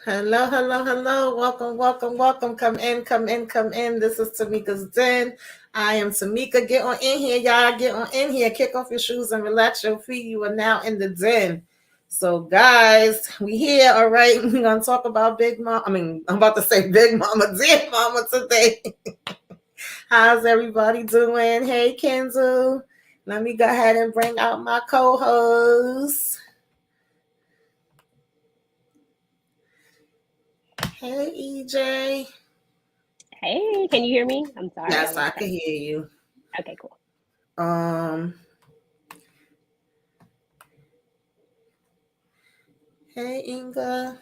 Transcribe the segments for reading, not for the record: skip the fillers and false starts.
Hello, hello, hello. Welcome, welcome, welcome. Come in, come in, come in. This is Tamika's Den. I am Tamika. Get on in here, y'all. Get on in here. Kick off your shoes and relax your feet. You are now in the den. So, guys, we here. All right. We're going to talk about Big Mom. I'm about to say Big Mama, Dear Mama today. How's everybody doing? Hey, Kenzo. Let me go ahead and bring out my co host. Hey, EJ. Hey, can you hear me? I'm sorry. Yes, I can hear you. Okay, cool. Um, hey Inga.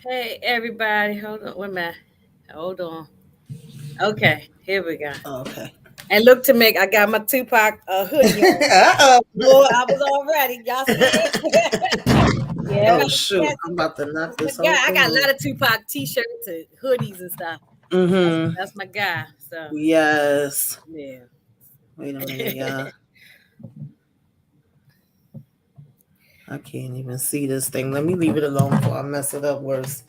Hey everybody, hold on. Wait a minute. Hold on. Okay, here we go. Okay. And look to me, I got my Tupac hoodie on. Uh-oh. Boy, I was all ready. Y'all see it? Yeah. Oh shoot! I'm about to knock this whole Yeah, I thing got a off. lot of Tupac t-shirts and hoodies and stuff. Mm-hmm. That's my guy. So Yes. yeah. Wait a minute, y'all. I can't even see this thing. Let me leave it alone before I mess it up worse.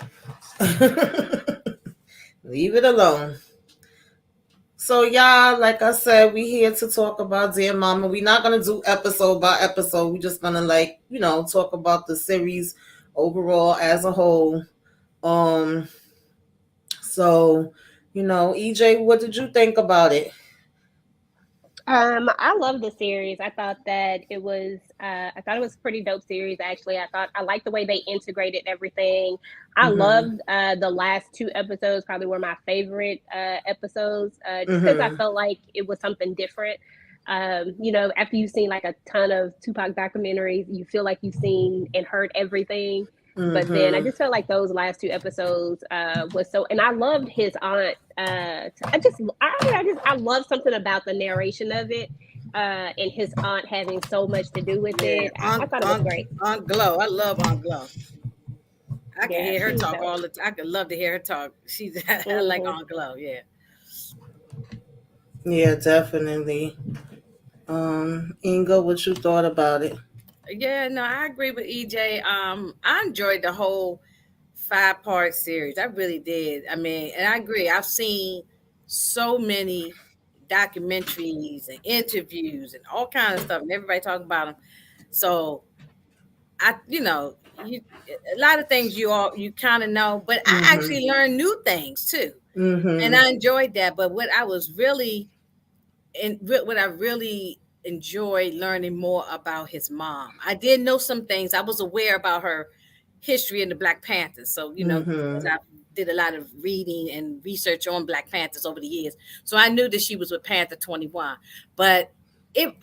Leave it alone. So y'all, like I said, we here to talk about Dearmama. We're not gonna do episode by episode. We're just gonna talk about the series overall as a whole. Um so EJ, what did you think about it? I love the series. I thought that it was a pretty dope series actually. I liked the way they integrated everything. I Mm-hmm. loved the last two episodes, probably were my favorite episodes, just because I Mm-hmm. felt like it was something different. After you've seen like a ton of Tupac documentaries, you feel like you've seen and heard everything. But then I Mm-hmm. just felt like those last two episodes was so, and I loved his aunt. I love something about the narration of it, and his aunt having so much to do with Yeah. it. I thought it was great. Aunt Glow. I love Aunt Glow. I can Yeah, hear her she was talk dope. all the time. I could love to hear her talk. She's I like Hmm. Aunt Glow, yeah. Yeah, definitely. Inga, what you thought about it? Yeah, no, I agree with EJ. I enjoyed the whole 5-part series. I really did. I mean, and I agree. I've seen so many documentaries and interviews and all kinds of stuff, and everybody talking about them. So a lot of things you kind of know, but I Mm-hmm. actually learned new things too, and Mm-hmm. I enjoyed that. But what I really enjoyed learning more about his mom. I did know some things. I was aware about her history in the Black Panthers. So, because Mm-hmm. I did a lot of reading and research on Black Panthers over the years. So I knew that she was with Panther 21. But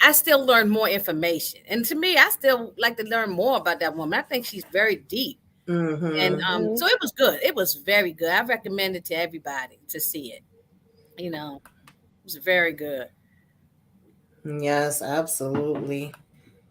I still learned more information. And to me, I still like to learn more about that woman. I think she's very deep. And Mm-hmm. Hmm. so it was good. It was very good. I recommend it to everybody to see it. It was very good. Yes, absolutely.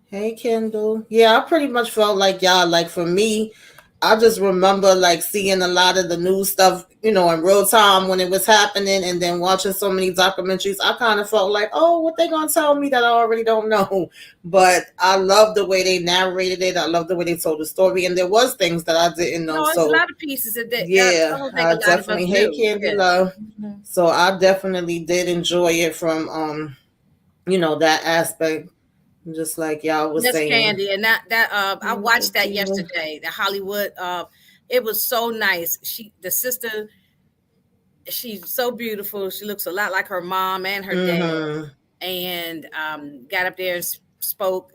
Hey, Kendall. Yeah, I pretty much felt like y'all. Like for me, I just remember like seeing a lot of the news stuff, in real time when it was happening, and then watching so many documentaries. I kind of felt like, oh, what they gonna tell me that I already don't know? But I love the way they narrated it. I love the way they told the story, and there was things that I didn't know. No, it's a So lot of pieces that I yeah, don't think I a lot of us definitely. Hey, knew. Candy Yeah. Love. Mhm. So I definitely did enjoy it from that aspect, just like y'all was That's saying. Candy, and that I Thank you, watched that Tina. yesterday. The Hollywood, it was so nice. The sister, she's so beautiful. She looks a lot like her mom and her dad, Mm-hmm. and got up there and spoke,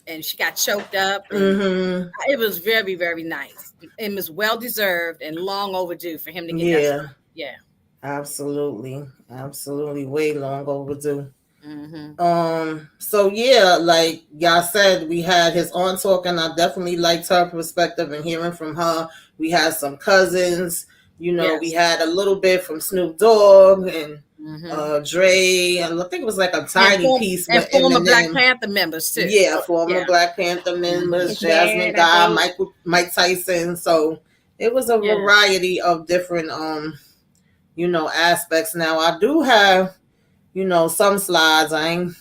and she got choked up, and Mm-hmm. it was very very nice. It was well deserved and long overdue for him to get that stuff. Yeah, Yeah. absolutely. Absolutely. Way long overdue. Hmm. So yeah, like y'all said, we had his aunt talking. I definitely liked her perspective and hearing from her. We had some cousins, we Yes. had a little bit from Snoop Dogg and Hmm. Dre. I think it was like a and tiny form piece and with former Black Eminem. Panther members too. Yeah, So former yeah. Black Panther Hmm. members, His Jasmine dad, I Guy, think. Mike Tyson. So it was a Yeah. variety of different aspects. Now I do have, some slides. I ain't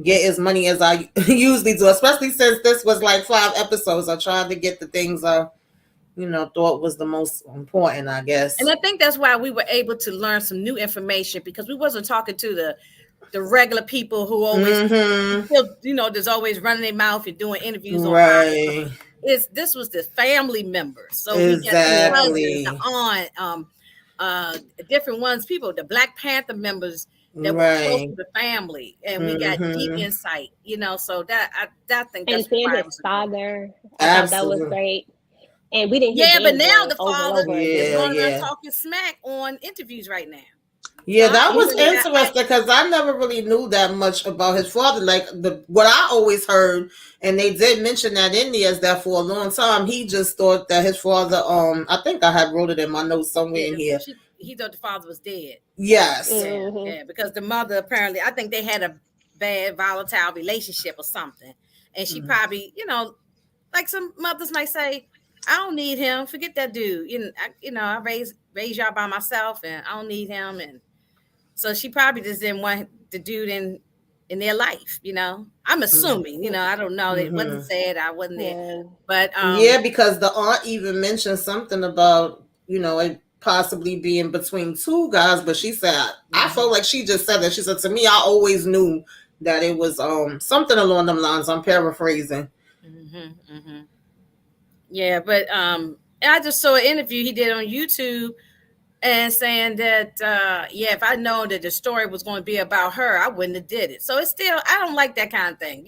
get as many as I usually do, especially since this was like 5 episodes. I tried to get the things thought was the most important, I guess. And I think that's why we were able to learn some new information, because we wasn't talking to the regular people who always feel, there's always running their mouth and doing interviews right. online. This was the family members. So we got the cousins, Exactly. the aunt, different ones, people, the Black Panther members that were close Right. to the family, and we got deep insight, so that I think And that's seeing why his it was father, I thought that was Absolutely. great. And we didn't hear yeah, but Danny now boy the over and father over is again. going around Yeah. talking smack on interviews right now. Yeah, So that I'm was really not- interesting because I never really knew that much about his father. Like what I always heard, and they did mention that in there, is that for a long time he just thought that his father. I think I had wrote it in my notes somewhere in here. he thought the father was dead. Yes. Yeah, because the mother apparently, I think they had a bad volatile relationship or something, and she probably, like some mothers might say, I don't need him. Forget that dude. I raised y'all by myself, and I don't need him. And so she probably just didn't want the dude in their life. I'm assuming. I don't know. It wasn't said. I wasn't there, but yeah, because the aunt even mentioned something about it possibly being between two guys, but she said I felt like she just said that. She said to me, I always knew that it was something along them lines. I'm paraphrasing. Yeah, but I just saw an interview he did on YouTube and saying that if I known that the story was going to be about her, I wouldn't have did it. So it's still, I don't like that kind of thing.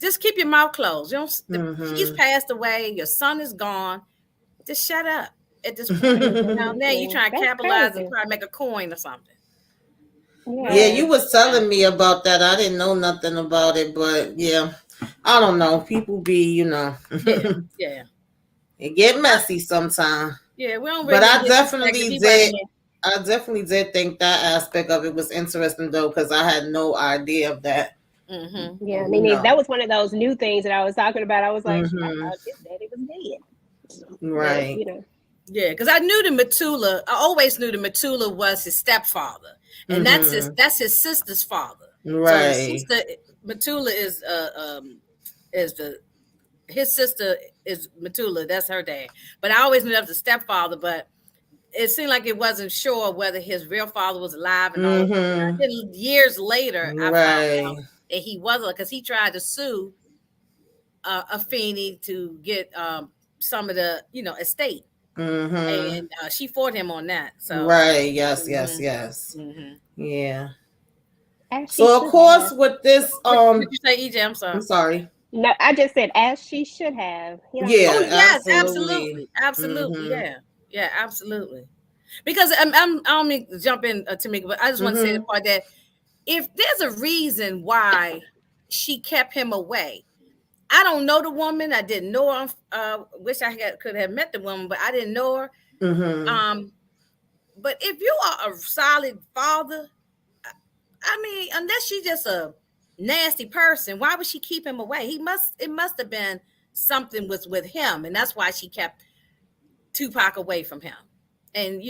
Just keep your mouth closed. He's passed away. Your son is gone. Just shut up at this point. Now you trying to capitalize and try to make a coin or something. Yeah, you was telling me about that. I didn't know nothing about it, but yeah, I don't know. People be, yeah. It get messy sometimes. Yeah, we don't really. But I definitely did. I definitely did think that aspect of it was interesting though, because I had no idea of that. Yeah, I mean, that was one of those new things that I was talking about. I was like, I thought his daddy was dead. So, right. Yeah, because I knew I always knew the Matula was his stepfather, and that's his sister's father. Right. So his sister Matula his sister is Matula. That's her dad. But I always knew that was the stepfather. But it seemed like it wasn't sure whether his real father was alive and all. And then years later, I found out that he wasn't, because he tried to sue Afeni to get some of the estate. And she fought him on that. So right, yes. Yeah. So of course with this what did you say, EJ? I'm sorry. No, I just said as she should have. Yeah. Oh yes, absolutely. Yeah, absolutely. Because I don't mean to jump in, Tamika, but I just want to say the part that if there's a reason why she kept him away, I don't know the woman. I didn't know her. Wish I could have met the woman, but I didn't know her. But if you are a solid father, I mean, unless she's just a nasty person, why would she keep him away? It must have been something with him, and that's why she kept Tupac away from him. And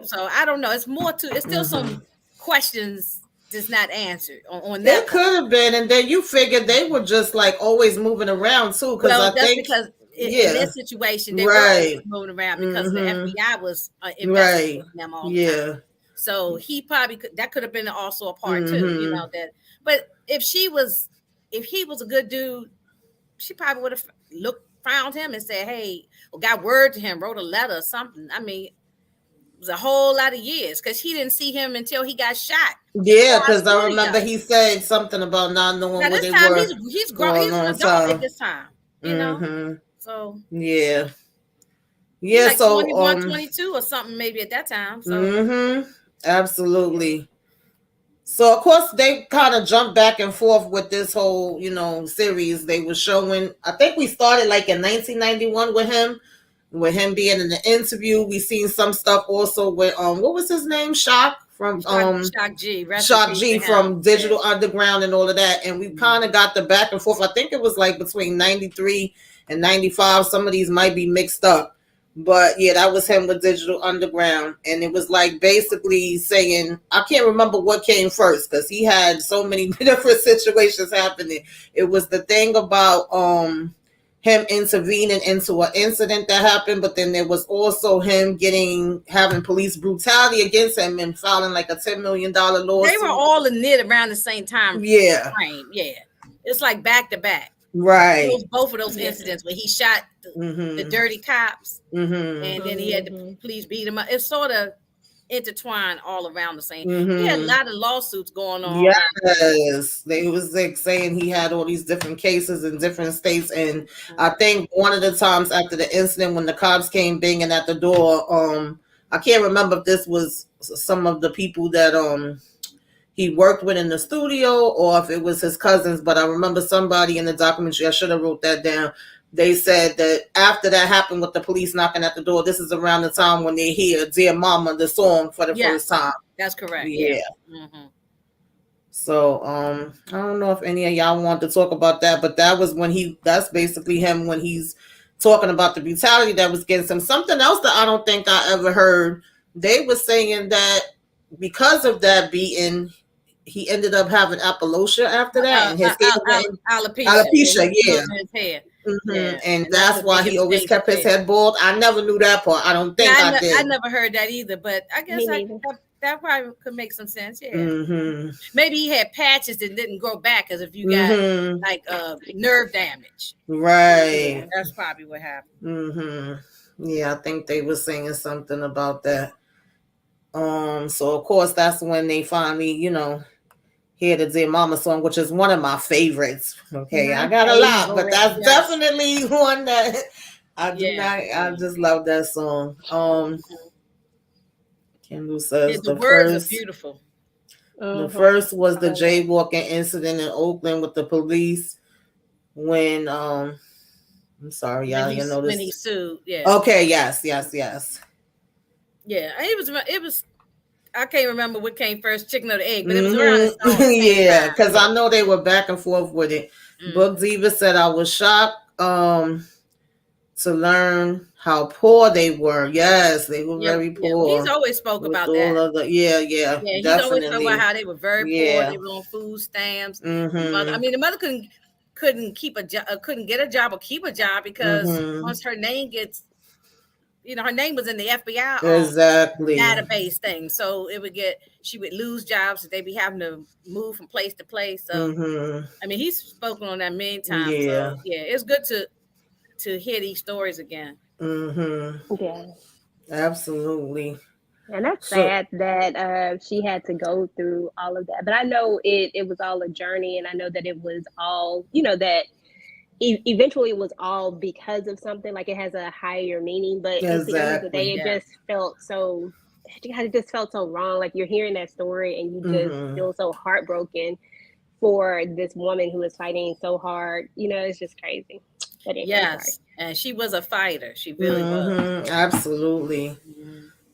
so I don't know. It's more to. It's still some questions just not answered on that. It could have been, and then you figured they were just like always moving around too. Because because in this situation they were moving around because the FBI was investigating them all the time. So he probably that could have been also a part too. That. But if he was a good dude, she probably would have found him and said, "Hey," or got word to him, wrote a letter or something. I mean, it was a whole lot of years because he didn't see him until he got shot. Yeah, because I remember he said something about not knowing what they were. He's grown. He's an adult at this time. So yeah. Like so 21, 22 or something maybe at that time. So absolutely. So of course they kind of jumped back and forth with this whole series. They were showing. I think we started like in 1991 with him being in the interview. We seen some stuff also with what was his name? Shock from Shock G from Digital Underground and all of that. And we kind of got the back and forth. I think it was like between 93 and 95. Some of these might be mixed up. But yeah, that was him with Digital Underground. And it was like basically saying, I can't remember what came first because he had so many different situations happening. It was the thing about him intervening into an incident that happened, but then there was also him having police brutality against him and filing like a $10 million lawsuit. They were all in it around the same time frame. Yeah. It's like back to back. Right. Both of those incidents where he shot the dirty cops and then he had the police beat him up. It's sort of intertwined all around the same. He had a lot of lawsuits going on. Yes, they was like saying he had all these different cases in different states, and I think one of the times after the incident when the cops came banging at the door, I can't remember if this was some of the people that he worked with in the studio or if it was his cousins, but I remember somebody in the documentary, I should have wrote that down. They said that after that happened with the police knocking at the door, this is around the time when they hear Dearmama, the song, for the first time. That's correct. Yeah. So I don't know if any of y'all want to talk about that, but that was that's basically him when he's talking about the brutality that was against him. Something else that I don't think I ever heard, they were saying that because of that beating, he ended up having alopecia after that, and his alopecia, and that's why he always kept his head bald. I never knew that part. I don't think I did. I never heard that either, but I guess that probably could make some sense. Yeah, maybe he had patches that didn't grow back because if you got like nerve damage, right? Yeah, that's probably what happened. Yeah, I think they were saying something about that. So of course that's when they finally, hear the Dearmama song, which is one of my favorites. Okay, I got a lot, but that's definitely one that I do not. I just love that song. Kendall says the words are beautiful. The first was the jaywalking incident in Oakland with the police when I'm sorry, y'all. You know this when he sued. Yeah. Okay. Yes. Yeah. It was. I can't remember what came first, chicken or the egg, but it was around the song. Yeah, because I know they were back and forth with it. Book Diva said, I was shocked to learn how poor they were. Yes, they were very poor. Yeah. He's always spoke about that. Yeah, he's always spoke about how they were very poor. They were on food stamps. I mean, the mother couldn't keep a job, couldn't get a job or keep a job because once her name gets, her name was in the FBI database thing. So she would lose jobs. They'd be having to move from place to place. So, I mean, he's spoken on that many times. Yeah. So, it's good to hear these stories again. Yeah. Absolutely. And that's sad that she had to go through all of that. But I know it was all a journey, and I know that it was all, that eventually it was all because of something, like it has a higher meaning, but at the end of the day it just felt so wrong. Like you're hearing that story and you just feel so heartbroken for this woman who is fighting so hard. It's just crazy. But yes, and she was a fighter. She really was. Absolutely.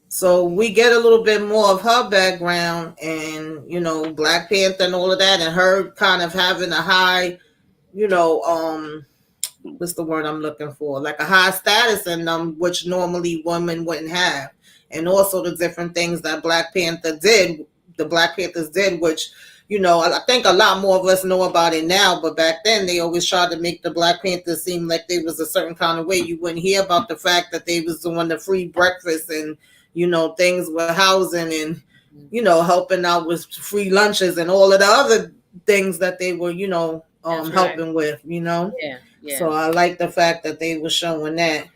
So we get a little bit more of her background and Black Panther and all of that, and her kind of having a high what's the word I'm looking for? Like a high status in them, which normally women wouldn't have. And also the different things that the Black Panthers did, which, I think a lot more of us know about it now, but back then they always tried to make the Black Panthers seem like they was a certain kind of way. You wouldn't hear about the fact that they was doing the free breakfast and, things with housing and, helping out with free lunches and all of the other things that they were, helping with, Yeah. So I like the fact that they were showing that.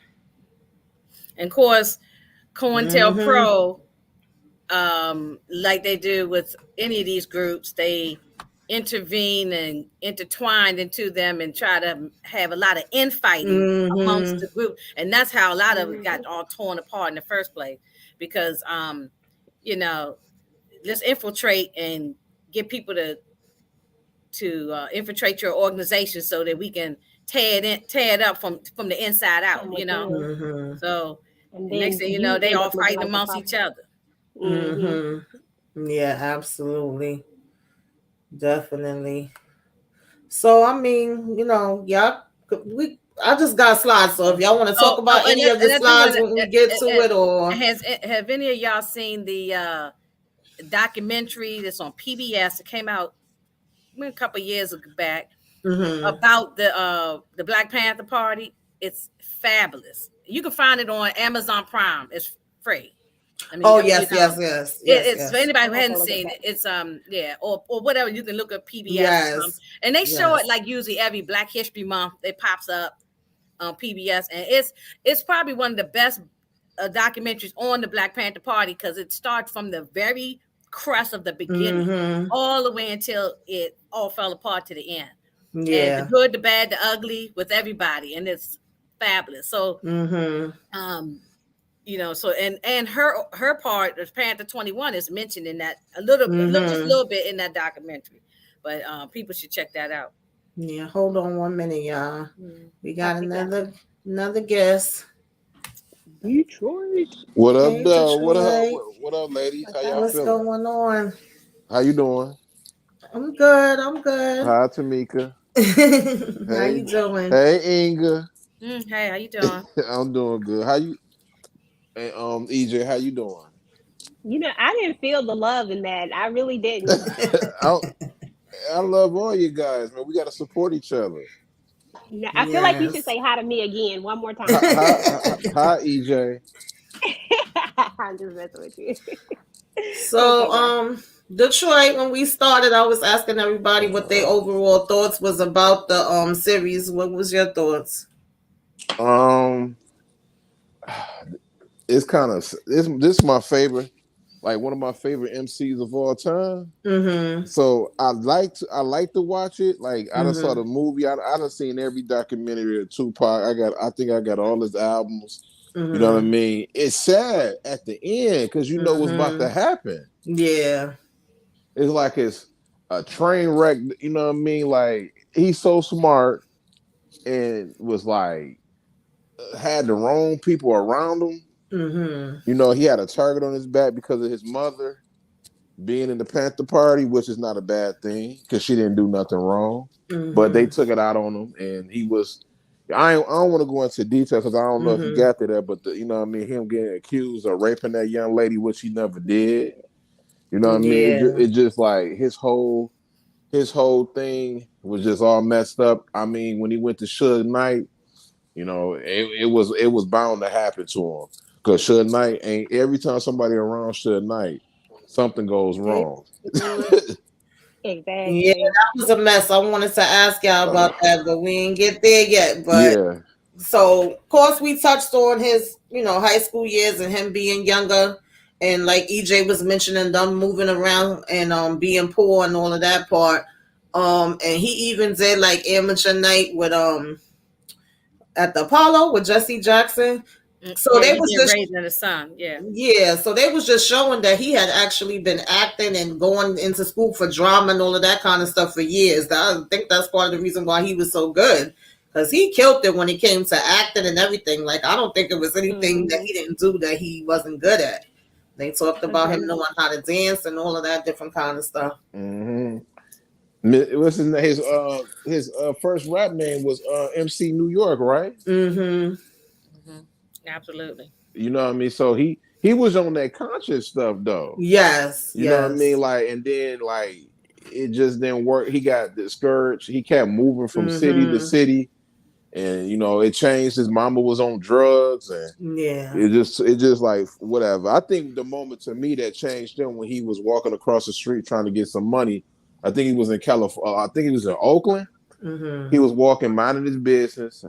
And of course, COINTELPRO, like they do with any of these groups, they intervene and intertwined into them and try to have a lot of infighting amongst the group. And that's how a lot of it got all torn apart in the first place. Because let's infiltrate and get people to infiltrate your organization so that we can tear it up from the inside out, So next thing you know, they all fighting amongst each other. Yeah, absolutely. Definitely. So I mean, y'all, I just got slides, so if y'all want to talk about any of the slides when we get to it, or have any of y'all seen the documentary that's on PBS? It came out a couple of years back. about the Black Panther Party. It's fabulous. You can find it on Amazon Prime. It's free. I mean, Oh, you yes, know, yes, yes, yes, it's for yes, anybody I'm who gonna have to hadn't look at seen that. it. It's yeah, or whatever. You can look at PBS or something, yes, and they show it yes. like usually every Black History Month. It pops up on PBS, and it's probably one of the best documentaries on the Black Panther Party because it starts from the very crust of the beginning Mm-hmm. all the way until it all fell apart to the end, and the Yeah. good, the bad, the ugly with everybody, and it's fabulous. So, Mm-hmm. um, so and her part of Panther 21 is mentioned in that just a Mm-hmm. little bit in that documentary, but people should check that out. Yeah. Hold on 1 minute, y'all. Mm. We I got picked that one. another guest. Detroit. What up, Hey, though? What up? Detroit. What up, ladies? What's How y'all up? What's feeling? going on? How you doing? I'm good. I'm good. Hi, Tamika. How Hey, you doing? hey, Inga. Hey, how you doing? I'm doing good. How you? And EJ, how you doing? I didn't feel the love in that. I really didn't. I, I love all you guys, man. We got to support each other. No, I feel like you should Yes. say hi to me again one more Hi, time. hi, EJ. I'm just messing with you. So, Okay, bro. Detroit, when we started, I was asking everybody what their overall thoughts was about the series. What was your thoughts? Um, it's kind of this is my favorite, like one of my favorite MCs of all time. Mm-hmm. So I like to watch it. Like I done saw Mm-hmm. the movie. I done seen every documentary of Tupac. I think I got all his albums. You know what I Mm-hmm. mean? It's sad at the end because you know what's about to Mm-hmm. happen. Yeah. It's like it's a train wreck. You know what I mean? Like he's so smart and was like had the wrong people around him. Mm-hmm. You know, he had a target on his back because of his mother being in the Panther Party, which is not a bad thing because she didn't do nothing wrong. But they Mm-hmm. took it out on him, and he was. I don't want to go into detail because I don't know if you Mm-hmm. got to that, but you know what I mean. Him getting accused of raping that young lady, which he never did. You know what I mean? Yeah. It just like his whole thing was just all messed up. I mean, when he went to Suge Knight, it was bound to happen to him because Suge Knight ain't every time somebody around Suge Knight, something goes They wrong. do it. Yeah, Exactly. that was a mess. I wanted to ask y'all about that, but we didn't get there yet. But Yeah. so, of course, we touched on his, high school years and him being younger, and like EJ was mentioning, them moving around and being poor and all of that part. And he even did like amateur night with at the Apollo with Jesse Jackson. So Yeah, they he was did just Raising the Sun. Yeah. yeah, so they was just showing that he had actually been acting and going into school for drama and all of that kind of stuff for years. I think that's part of the reason why he was so good. Because he killed it when it came to acting and everything. Like, I don't think it was anything that Hmm. he didn't do that he wasn't good at. They talked about him Agreed. knowing how to dance and all of that different kind of stuff. Mm-hmm. What's his name? His first rap name was MC New York, right? Mm-hmm. Hmm. Absolutely. You know what I mean? So he was on that conscious stuff though. Yes, You know what I mean? yes. Like, and then like it just didn't work. He got discouraged. He kept moving from city to Mm-hmm. city, and it changed. His mama was on drugs, and Yeah. it just like whatever. I think the moment to me that changed him when he was walking across the street trying to get some money. I think he was in California. I think he was in Oakland. Mm-hmm. He was walking, minding his business,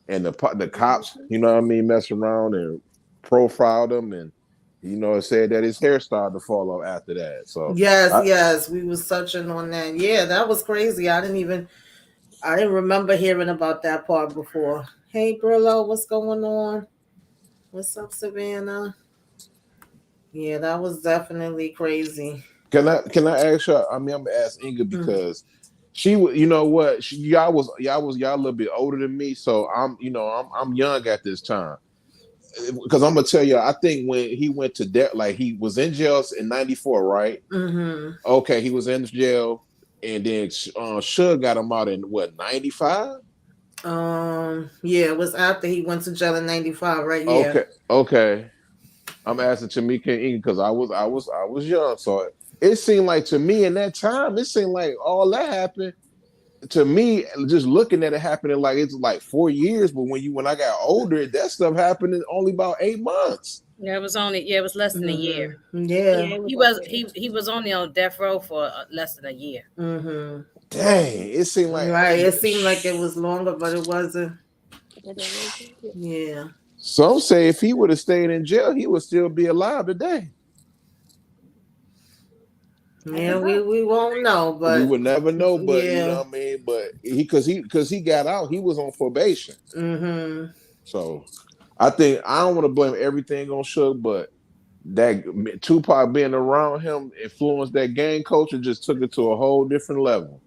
and the cops, you know what I mean, messed around and profiled him, and it said that his hair started to fall off after that. So, Yes, I, yes. We was touching on that. Yeah, that was crazy. I didn't remember hearing about that part before. Hey, Brillo, what's going on? What's up, Savannah? Yeah, that was definitely crazy. can I ask you? I mean, I'm gonna ask Inga Mm. because she, you know what, y'all a little bit older than me, so I'm young at this time. Because I'm gonna tell you, I think when he went to debt, like he was in jail in '94, right? Mm-hmm. Okay, he was in jail, and then Suge got him out in what '95. Yeah, it was after he went to jail in '95, right? Yeah. Okay, okay. I'm asking Tamika and Inga because I was young, so it seemed like to me in that time, it seemed like all that happened to me, just looking at it happening like it's like 4 years, but when I got older, that stuff happened in only about 8 months. Yeah, it was less than a year. Yeah. Yeah, it was He like was he was only on death row for less than a year. Dang, it seemed like Right. It seemed like it was longer, but it wasn't. Yeah. some say if he would have stayed in jail, he would still be alive today. Yeah, we won't know, We but would never know, but you know yeah. what I mean. But because he got out, he was on probation. So I don't want to blame everything on Suge, but that Tupac being around him influenced that gang culture, just took it to a whole different level.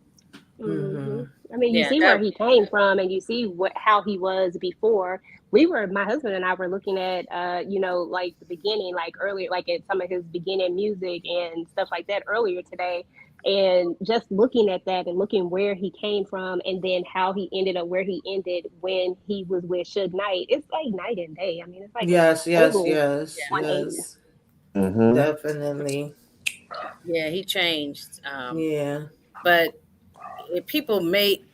I mean, you Yeah, see where he came from, and you see how he was before. My husband and I were looking at, like the beginning, like earlier, like at some of his beginning music and stuff like that earlier today, and just looking at that and looking where he came from, and then how he ended up where he ended when he was with Suge Knight. It's like night and day. I mean, it's like a Yes, total yes, 180. yes. Mm-hmm. Definitely. yeah, he changed. Yeah. But people made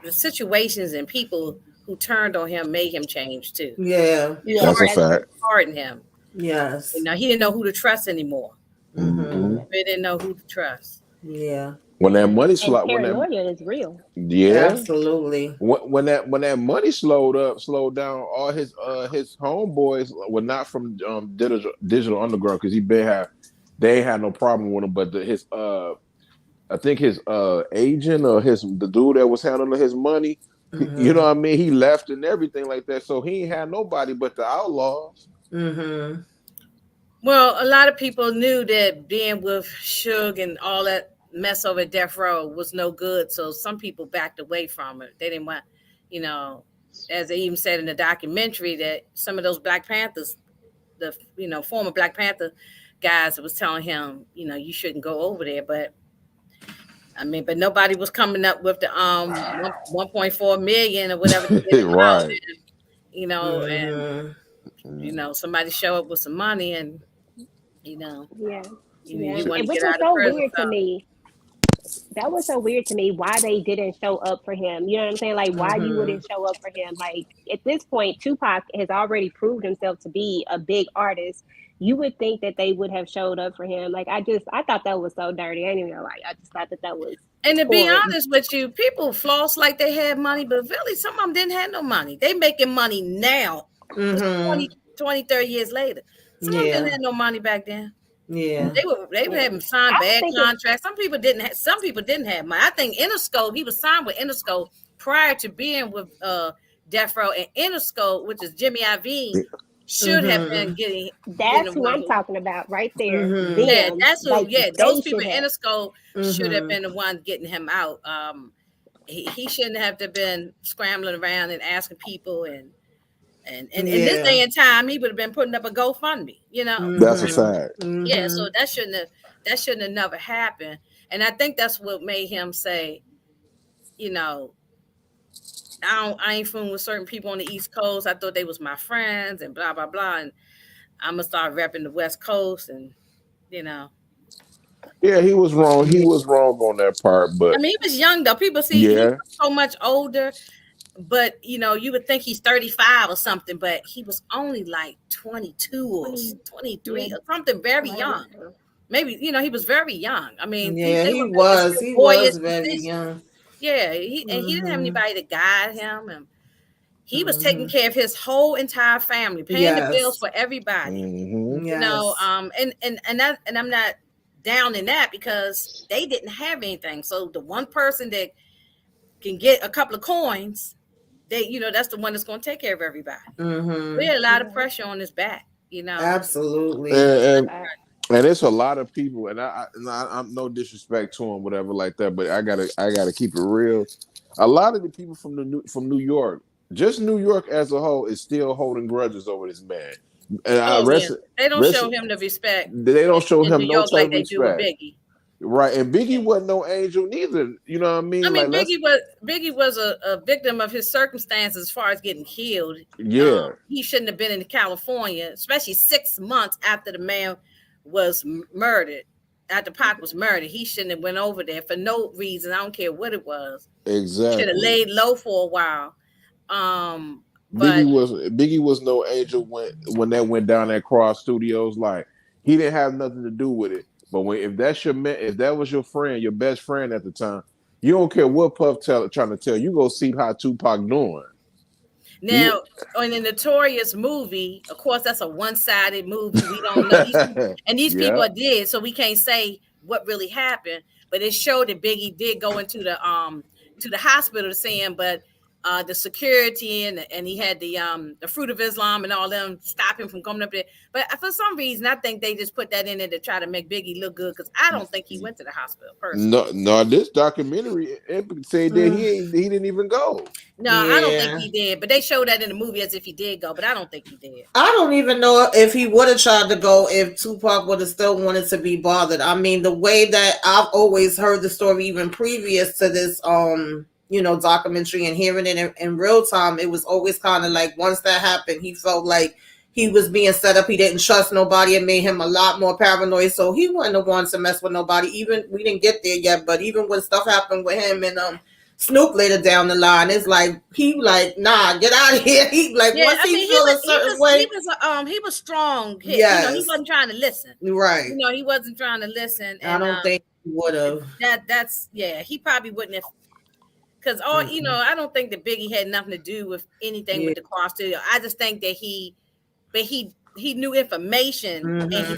the situations and people who turned on him made him change too. Yeah. It Yeah, That's a fact. hardened him. Yes. He didn't know who to trust anymore. Mm-hmm. He didn't know who to trust. Yeah. When that money and slowed, paranoia is real. yeah, Absolutely. when that money slowed down, all his homeboys were not from digital underground because they ain't had no problem with him, but his I think his agent or the dude that was handling his money, you know what I mean, he left and everything like that, so he ain't had nobody but the outlaws. Well, a lot of people knew that being with Suge and all that mess over at Death Row was no good. So some people backed away from it. They didn't want, you know, as they even said in the documentary, that some of those Black Panthers, the former Black Panther guys, was telling him, you shouldn't go over there. But I mean, but nobody was coming up with the 1.4 million or whatever to get him out. Right. And somebody show up with some money and you know, Yeah. you want And to which get was out of so prison. weird to me. That was so weird to me why they didn't show up for him. You know what I'm saying? Like why you wouldn't show up for him. Like at this point, Tupac has already proved himself to be a big artist. You would think that they would have showed up for him. Like I thought that was so dirty. I didn't even know. Like I just thought that was And to be horrid. honest with you, people floss like they had money, but really some of them didn't have no money. They making money now. It's 20, 30 years later. Some of them didn't have no money back then. Yeah. They were having signed bad thinking, contracts. Some people didn't have money. I think Interscope, he was signed with Interscope prior to being with Death Row, and Interscope, which is Jimmy Iovine, should have been getting that's who I'm talking about right there. Yeah, that's who. Like, Those people in Interscope should have been the ones getting him out. He shouldn't have to been scrambling around and asking people and in this day and time, he would have been putting up a GoFundMe. That's a fact. Yeah, so that shouldn't have never happened. And I think that's what made him say, I ain't fooling with certain people on the East Coast. I thought they was my friends and blah blah blah. And I'm gonna start repping the West Coast and Yeah, he was wrong. He was wrong on that part, but I mean, he was young though. People see he was so much older, but you would think he's 35 or something, but he was only like 22 or 23 or something, very young. Maybe he was very young. I mean, he was very young. Yeah, he didn't have anybody to guide him, and he was taking care of his whole entire family, paying the bills for everybody. And I'm not down in that because they didn't have anything. So the one person that can get a couple of coins, that's the one that's going to take care of everybody. We had a lot of pressure on his back. Absolutely. And it's a lot of people, and I'm no disrespect to him, whatever like that, but I gotta keep it real. A lot of the people from New York, just New York as a whole, is still holding grudges over this man. And they don't show him the respect. They don't show him no type like of they respect. do with Biggie. Right, and Biggie wasn't no angel neither. You know what I mean? I mean, Biggie was a victim of his circumstances as far as getting killed. Yeah, he shouldn't have been in California, especially 6 months after the man was murdered. after Pac was murdered, he shouldn't have went over there for no reason. I don't care what it was. Should have Exactly. laid low for a while. But Biggie was no angel when that went down at Cross Studios. Like he didn't have nothing to do with it. But if that's your man, if that was your friend, your best friend at the time, you don't care what Puff trying to tell you. Go see how Tupac doing. now, in the Notorious movie, of course, that's a one-sided movie. We don't know these people are dead, so we can't say what really happened. But it showed that Biggie did go into the hospital saying, but the security and he had the Fruit of Islam and all them stop him from coming up there. But for some reason, I think they just put that in there to try to make Biggie look good because I don't think he went to the hospital personally. No, this documentary said that he didn't even go. No, I don't think he did. But they showed that in the movie as if he did go, but I don't think he did. I don't even know if he would have tried to go if Tupac would have still wanted to be bothered. I mean, the way that I've always heard the story, even previous to this, documentary and hearing it in real time, it was always kind of like once that happened, he felt like he was being set up. He didn't trust nobody. It made him a lot more paranoid. So he wouldn't have wanted to mess with nobody. Even we didn't get there yet, but even when stuff happened with him and Snoop later down the line, it's like he like, nah, get out of here. He like once he feel a certain way. He was strong. Yes. He wasn't trying to listen. Right. He wasn't trying to listen. And I don't think he would have. He probably wouldn't have. Because I don't think that Biggie had nothing to do with anything with the Cross Studio. I just think that he knew information, and then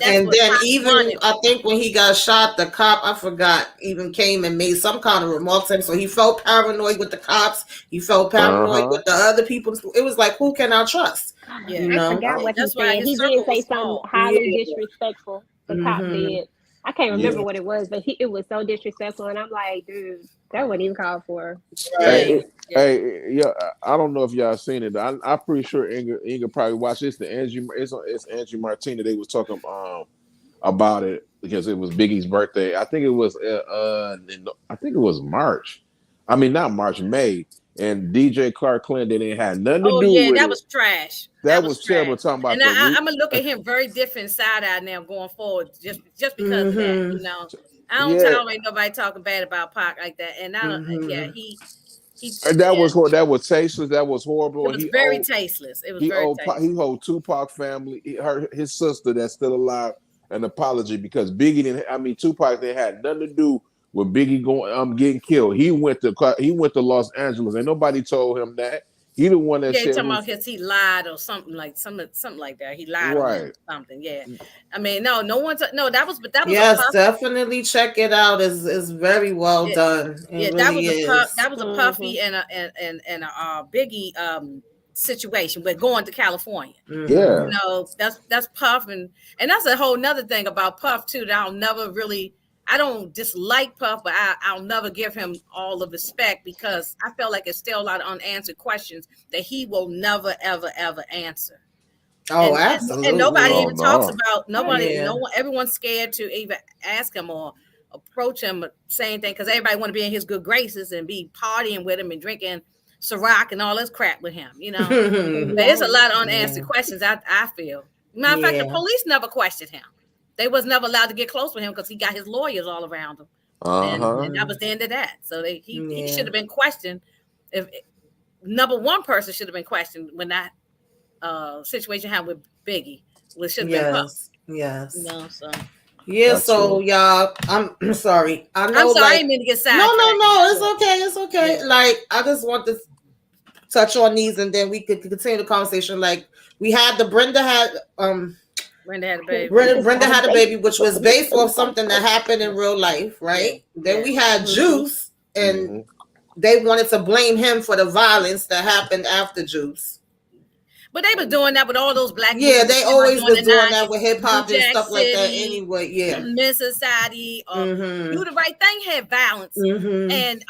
even I think when he got shot, the cop I forgot even came and made some kind of remarks to him. So he felt paranoid with the cops. He felt paranoid with the other people. It was like, who can I trust? Yeah, I forgot what he said. He did say something highly disrespectful. The cop did. I can't remember what it was, but it was so disrespectful, and I'm like, dude, that wasn't even called for. Hey, I don't know if y'all seen it. I'm pretty sure Inga probably watched this. It's Angie Martina. They was talking about it because it was Biggie's birthday. I think it was March. I mean, not March, May. And DJ Clark Clinton didn't have nothing to do with it. That was trash. That was terrible. Talking about, and I'm gonna look at him very different side eye now going forward, just because of that. I don't tolerate nobody talking bad about Pac like that. And I don't. He. That was tasteless. That was horrible. It was very tasteless. It was very tasteless. He owed Tupac family, his sister that's still alive, an apology because Tupac didn't have nothing to do with Biggie getting killed. He went to Los Angeles, and nobody told him that. He the one that said talking about because he lied or something like that. He lied or something. Yeah, I mean, no one. That was. Yes, definitely check it out. Is very well done. That was a Puffy and a Biggie situation, but going to California. Yeah, that's Puff, and that's a whole nother thing about Puff too. That I don't dislike Puff, but I'll never give him all the respect because I feel like there's still a lot of unanswered questions that he will never, ever, ever answer. Oh, absolutely. And nobody even talks about no one. Everyone's scared to even ask him or approach him or say anything because everybody want to be in his good graces and be partying with him and drinking Ciroc and all this crap with him. There's a lot of unanswered questions. I feel. Matter of fact, the police never questioned him. They was never allowed to get close with him because he got his lawyers all around him, and that was the end of that. So he should have been questioned. If number one person should have been questioned when that situation happened with Biggie, which should have been Puff. Yes. So. Yeah, that's so true. Y'all, I'm sorry. I know. I'm sorry, I didn't mean to get sad. No. It's okay. Yeah. Like I just want to touch on these, and then we could continue the conversation. Like we had Brenda had a baby. Brenda had a baby, which was based off something that happened in real life, right? Yeah. Then we had Juice, and they wanted to blame him for the violence that happened after Juice. But they were doing that with all those black. Yeah, they always was doing that with hip hop and stuff like that. Anyway, yeah. Men's Society, Do the Right Thing had violence, and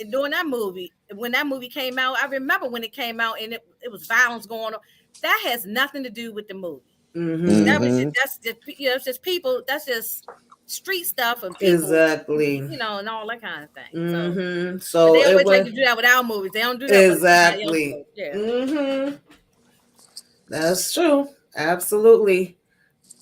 during that movie, when that movie came out, I remember when it came out, and it was violence going on. That has nothing to do with the movie. That's just people. That's just street stuff and people, exactly. And all that kind of thing. So they always like to do that with our movies. They don't do that exactly. Yeah. That's true. Absolutely.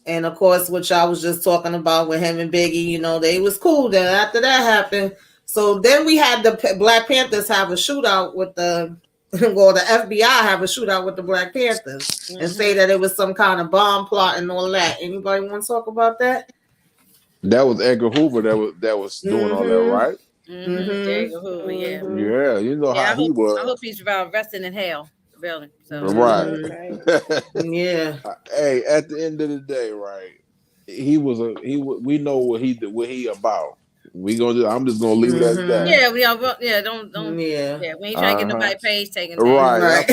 And of course, which I was just talking about with him and Biggie, you know, they was cool. Then after that happened, so then we had the Black Panthers have a shootout with the, well, the FBI have a shootout with the Black Panthers and say that it was some kind of bomb plot and all that. Anybody want to talk about that? That was Edgar Hoover that was doing all that, right? J. Hoover, yeah. Yeah, you know Yeah, how he I hope was. he's resting in hell, really. So Right. Right. Yeah. Hey, at the end of the day, right? We know what he about. I'm just gonna leave it as that. yeah, don't Yeah. yeah, we ain't trying to get Uh-huh. nobody page taken down. Right. Right.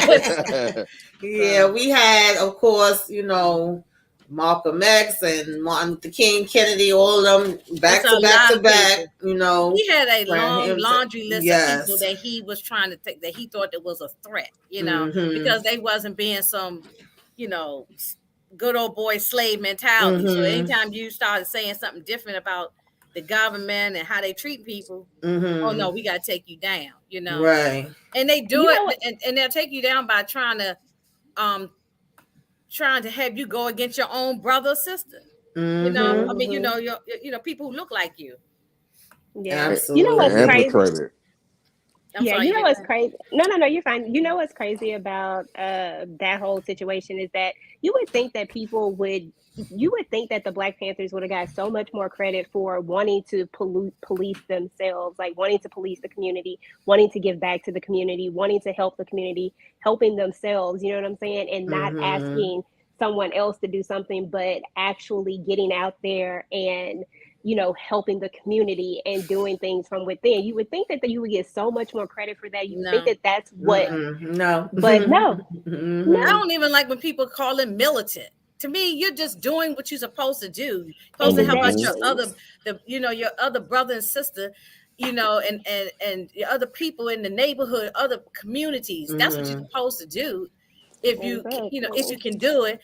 Exactly. Yeah, we had, of course, you know, Malcolm X and Martin Luther King, Kennedy, all of them It's back a to back lot to of back, people. you know. He had a for long him to- laundry list of people yes. that he was trying to take, that he thought that was a threat, Mm-hmm. because they wasn't being some, you know, good old boy slave mentality. So Mm-hmm. anytime you started saying something different about the government and how they treat people, oh Mm-hmm. no, we got to take you down, Right. And they do You know it, and they'll take you down by um trying to have you go against your own brother or sister. Mm-hmm. I mean, your people who look like you. Yeah. You know what's Absolutely. crazy? Infiltrated. I'm Yeah, sorry. you know what's crazy? No, you're fine. You know what's crazy about that whole situation is that you would think that you would think that the Black Panthers would have got so much more credit for wanting to police themselves, like wanting to police the community, wanting to give back to the community, wanting to help the community, helping themselves, you know what I'm saying? And not Mm-hmm. asking someone else to do something, but actually getting out there and helping the community and doing things from within. You would think that you would get so much more credit for that. You would think No. that that's what, No. but no, I no. don't even like when people call it militant. To me, you're just doing what you're supposed to do. You're supposed to help out Mhm. your Exactly. your other brother and sister, and your other people in the neighborhood, other communities. That's what you're supposed to do. If Exactly. you can do it.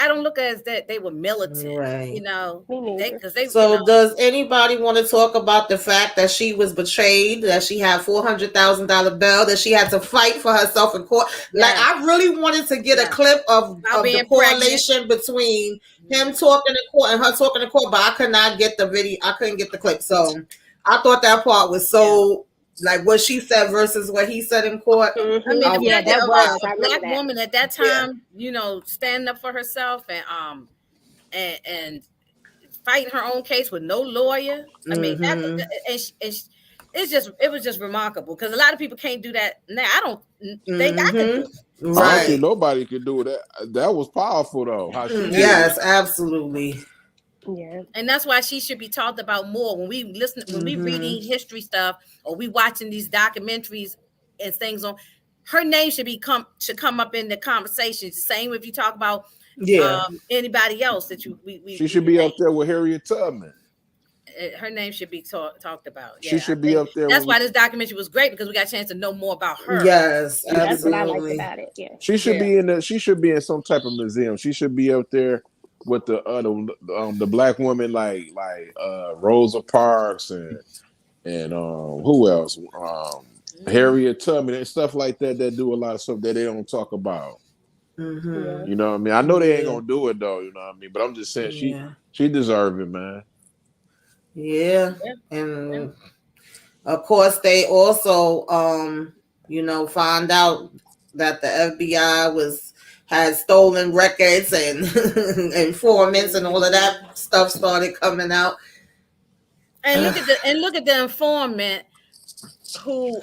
I don't look at it as that they were militant, Right. Me neither. because they, So, does anybody want to talk about the fact that she was betrayed, that she had $400,000 bail, that she had to fight for herself in court? Like, yes, I really wanted to get a yes, clip of about the being pregnant. correlation between him talking in court and her talking in court, but I could not get the video. I couldn't get the clip. So, I thought that part was so, like, what she said versus what he said in court. I mean, the Yeah, fact that that was. a I remember black that. woman at that Yeah. time, standing up for herself and fighting her own case with no lawyer. I mean, it was just remarkable, because a lot of people can't do that now. I don't think I could do it. I don't see Right. nobody could do that. That was powerful though. How she did it. Yes, absolutely. Yeah. And that's why she should be talked about more when we reading history stuff, or we watching these documentaries and things on. Her name should come up in the conversations. The same if you talk about Yeah. anybody else that She we should can be name. up there with Harriet Tubman. Her name should be talked about. She Yeah, I should be think up there that's with. why this documentary was great, because we got a chance to know more about her. Yes, She should That's what be. I liked absolutely. about it. Yeah. She should be in the. She should be in some type of museum. She should be up there with the black woman like Rosa Parks and who else? Harriet Tubman and stuff like that do a lot of stuff that they don't talk about. Yeah. You know what I mean? I know they ain't Yeah. gonna do it though. You know what I mean? But I'm just saying Yeah. she deserve it, man. Yeah. Yeah. And of course they also found out that the FBI had stolen records and informants and all of that stuff started coming out. And look at the informant who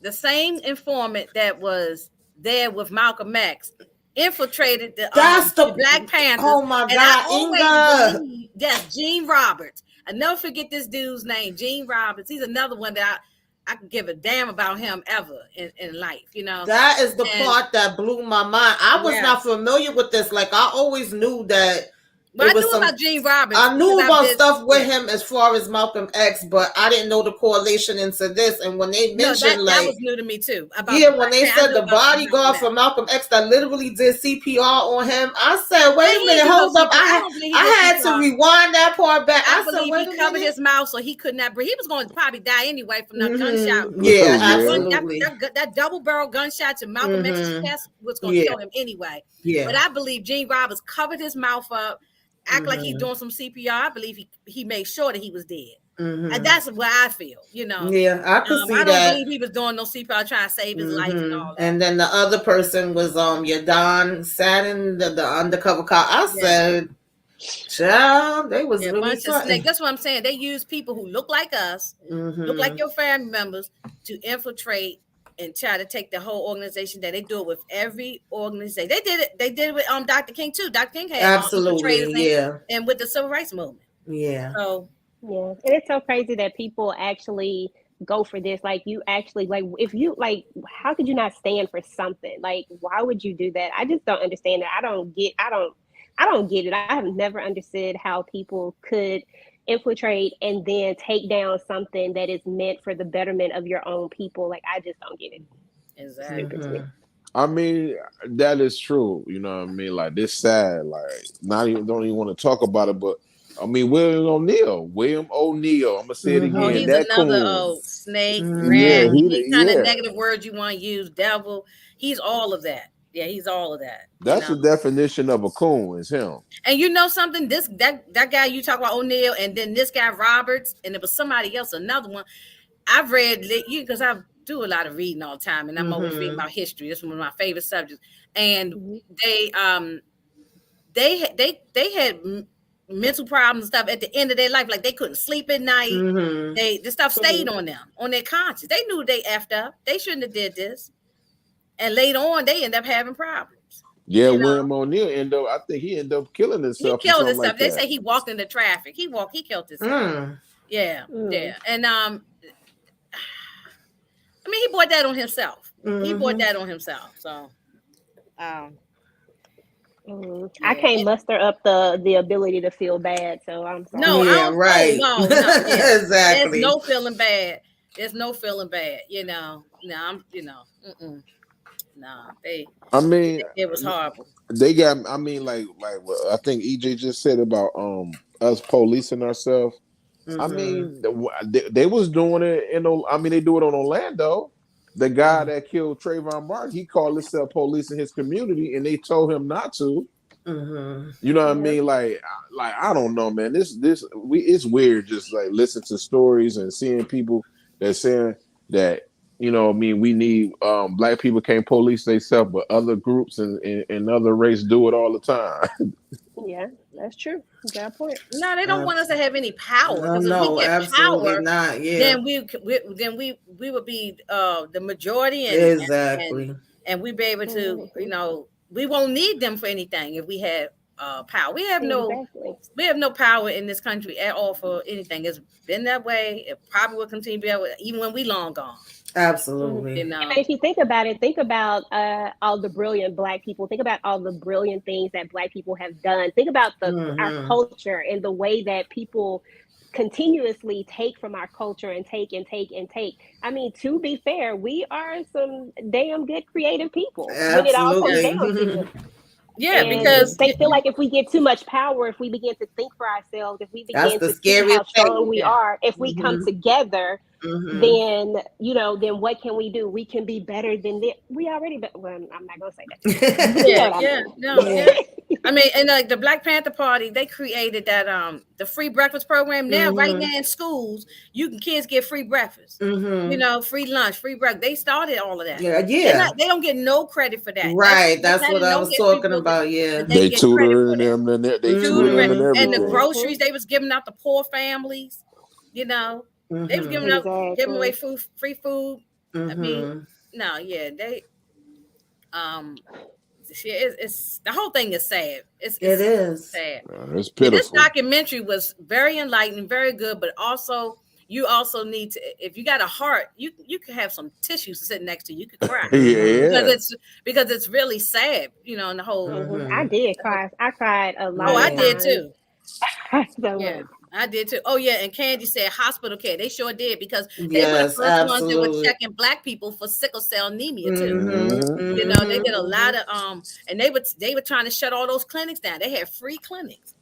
the same informant that was there with Malcolm X infiltrated the Black Panthers. Oh my and God, I always Inga. believe that's Gene Roberts. I never forget this dude's name, Gene Roberts. He's another one that I could give a damn about him ever in life, That is the part that blew my mind. I was not familiar with this. Like, I always knew that But I knew about Gene Roberts. I knew about stuff with him as far as Malcolm X, but I didn't know the correlation into this. And when they mentioned that was new to me too. When they said the bodyguard for Malcolm X that literally did CPR on him, I said, "Wait a minute, hold up!" I had to rewind that part back. I believe he covered his mouth so he could not breathe. He was going to probably die anyway from that gunshot. Yeah, absolutely. That double barrel gunshot to Malcolm X's chest was going to kill him anyway. Yeah, but I believe Gene Roberts covered his mouth up. Act like he's doing some CPR. I believe he made sure that he was dead. And that's what I feel, Yeah, I could see that. I don't believe he was doing no CPR trying to save his life and all that. And then the other person was your Don Satin, the undercover cop. I said, child, they was really bunch of snakes. That's what I'm saying. They use people who look like us, look like your family members, to infiltrate and try to take the whole organization. That they do it with every organization. They did it with Dr. King too. Dr. King had absolutely, and with the civil rights movement. Yeah. So yeah, and it's so crazy that people actually go for this. Like, you actually, like, if you, like, how could you not stand for something? Like, why would you do that? I just don't understand it. I don't get it. I have never understood how people could infiltrate and then take down something that is meant for the betterment of your own people. Like, I just don't get it. Exactly. I mean, that is true. You know what I mean? Like, this sad. Like, don't even want to talk about it, but I mean, William O'Neal. I'm gonna say it again. He's that another snake, rat, any kind of negative words you want to use, devil. He's all of that. Yeah, he's all of that. That's the definition of a coon, is him. And you know something? That guy you talk about, O'Neal, and then this guy Roberts, and there was somebody else, another one. I've read because I do a lot of reading all the time, and I'm always reading about history. This is one of my favorite subjects. And they had mental problems and stuff at the end of their life, like they couldn't sleep at night. This stuff stayed on them, on their conscience. They knew they effed up. They shouldn't have did this. And later on, they end up having problems. Yeah, William O'Neal ended up killing himself. He killed himself. They say he walked into traffic. He killed himself. Yeah. And I mean, he brought that on himself. He brought that on himself. So, I can't muster up the ability to feel bad, so I'm sorry. No, right. No, exactly. There's no feeling bad. No, I'm, I mean, it was horrible. They got. I mean, like I think EJ just said about us policing ourselves. I mean, they was doing it they do it on Orlando. The guy that killed Trayvon Martin, he called himself policing his community, and they told him not to. You know what I mean? Like I don't know, man. It's weird just like listening to stories and seeing people that saying that, we need black people can't police themselves, but other groups and other race do it all the time. Yeah, that's true. You got a point. No, they don't want us to have any power. No, if we get absolutely power, not. Yeah, then we would be the majority, and we'd be able to, we won't need them for anything if we have power. We have no power in this country at all for anything. It's been that way. It probably will continue to be that way, even when we long gone. Absolutely. And if you think about it, think about all the brilliant Black people. Think about all the brilliant things that Black people have done. Think about our culture and the way that people continuously take from our culture and take and take and take. I mean, to be fair, we are some damn good creative people. Absolutely. When it all comes down to it. Yeah, and because they feel like if we get too much power, if we begin to think for ourselves, if we begin to see how strong we are, if we come together, then what can we do? We can be better than this. We already, well, I'm not gonna say that. I mean, and like the Black Panther Party, they created that the free breakfast program. Now, right now in schools, kids get free breakfast. Free lunch, free breakfast. They started all of that. Yeah. They don't get no credit for that. Right. That's what I was talking about. Yeah. They tutoring them and everything. And the groceries they was giving out to poor families. They was giving away food, free food. I mean, they it's the whole thing is sad. It is sad. It's pitiful. This documentary was very enlightening, very good, but also you also need to, if you got a heart, you can have some tissues sitting next to you. You could cry. Yeah. Because it's really sad, you know, in the whole. I did cry. I cried a lot. Oh, I of did times. too. So Yeah, much. I did too. Oh yeah, and Candy said hospital care. They sure did, because they were the Yes, first ones that were absolutely. checking Black people for sickle cell anemia too. Mhm. You know, they did a lot of and they were trying to shut all those clinics down. They had free clinics.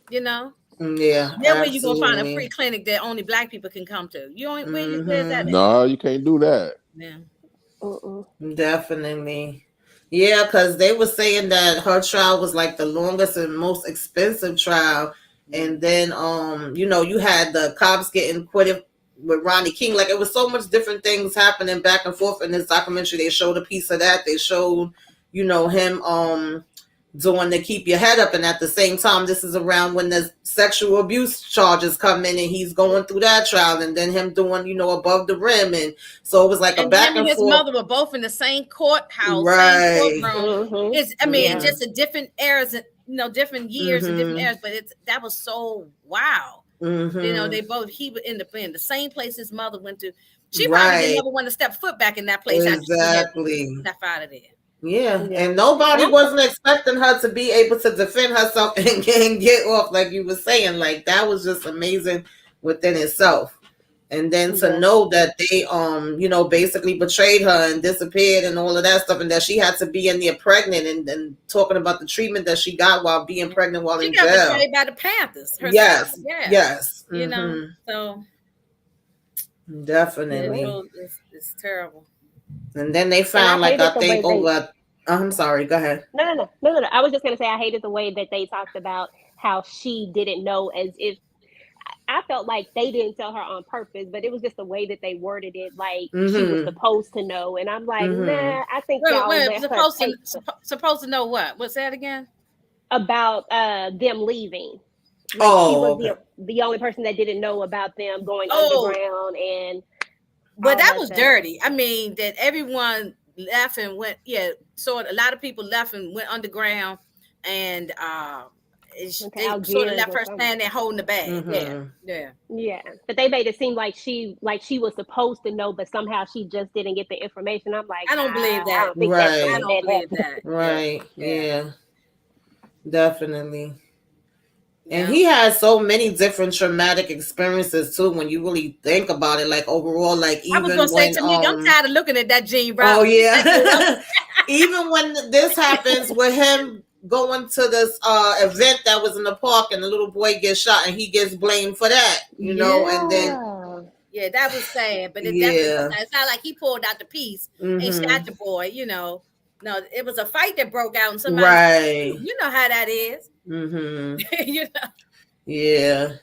You know, Yeah, then where you gonna find a free absolutely. clinic that only Black people can come to? You don't, where's that at? No, you can't do that. Yeah. Definitely. Yeah, because they were saying that her trial was like the longest and most expensive trial. And then you know, you had the cops getting acquitted with Ronnie King. Like, it was so much different things happening back and forth in this documentary. They showed a piece of that. They showed, you know, him doing the keep your head up, and at the same time, this is around when the sexual abuse charges come in, and he's going through that trial, and then him doing, you know, above the rim. And so it was like a And back him and and his forth. mother were both in the same courthouse, same Right. courtroom. It's, I mean, Yeah. just a different eras, and you know, different years and different eras. But that was so wow. You know, they both, he would end up in the same place his mother went to. She probably didn't ever want to step foot back in that place. Exactly. Step out of there. Yeah, and nobody wasn't expecting her to be able to defend herself and get off, like you were saying. Like, that was just amazing within itself. And then to know that they you know, basically betrayed her and disappeared and all of that stuff, and that she had to be in there pregnant, and talking about the treatment that she got while being pregnant while in jail. She got betrayed by the Panthers herself. Yes. Yeah. Yes. You know, so definitely. It's terrible. And then they found, like, I think over. I'm sorry. Go ahead. No. I was just gonna say I hated the way that they talked about how she didn't know, as if I felt like they didn't tell her on purpose, but it was just the way that they worded it, like she was supposed to know. And I'm like, nah, I think supposed to know what? What's that again? About them leaving. Like, she was the only person that didn't know about them going underground, and but that was dirty. I mean, that everyone left and went. Yeah, so a lot of people left and went underground, and they sort of left her standing there holding the bag. Yeah. But they made it seem like she was supposed to know, but somehow she just didn't get the information. I'm like, I don't believe that. I don't think I don't believe that. Right. Yeah. Definitely. And he had so many different traumatic experiences too, when you really think about it. Like, overall, like, even I was gonna say to me, I'm tired of looking at that Gene Brown. Oh yeah. Even when this happens with him going to this event that was in the park, and the little boy gets shot, and he gets blamed for that, you know, and then that was sad. But it's not like he pulled out the piece and shot the boy, you know. No, it was a fight that broke out, and somebody, you know how that is. You know. Yeah.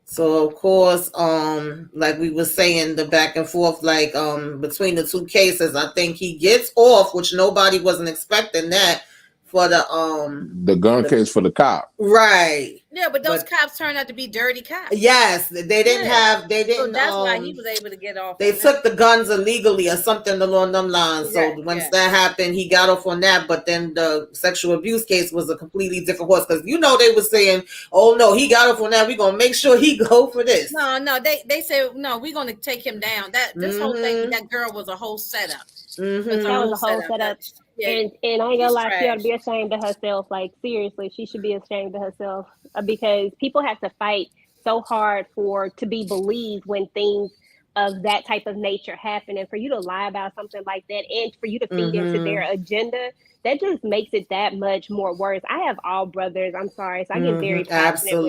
So of course, like we were saying, the back and forth, like, between the two cases, I think he gets off, which nobody wasn't expecting that, for the gun case for the cop. Right. Yeah, but those cops turned out to be dirty cops. Yes, they didn't have. They didn't. So that's why he was able to get off. They took the guns illegally or something along them lines. So once that happened, he got off on that. But then the sexual abuse case was a completely different horse, because you know they were saying, "Oh no, he got off on that. We're gonna make sure he go for this." No, they said no. We're gonna take him down. This whole thing with that girl was a whole setup. That was a whole setup. And I ain't gonna lie, she ought to be ashamed of herself. Like, seriously, she should be ashamed of herself, because people have to fight so hard to be believed when things of that type of nature happen, and for you to lie about something like that, and for you to feed into their agenda, that just makes it that much more worse. I have all brothers. I'm sorry, so I get very passionate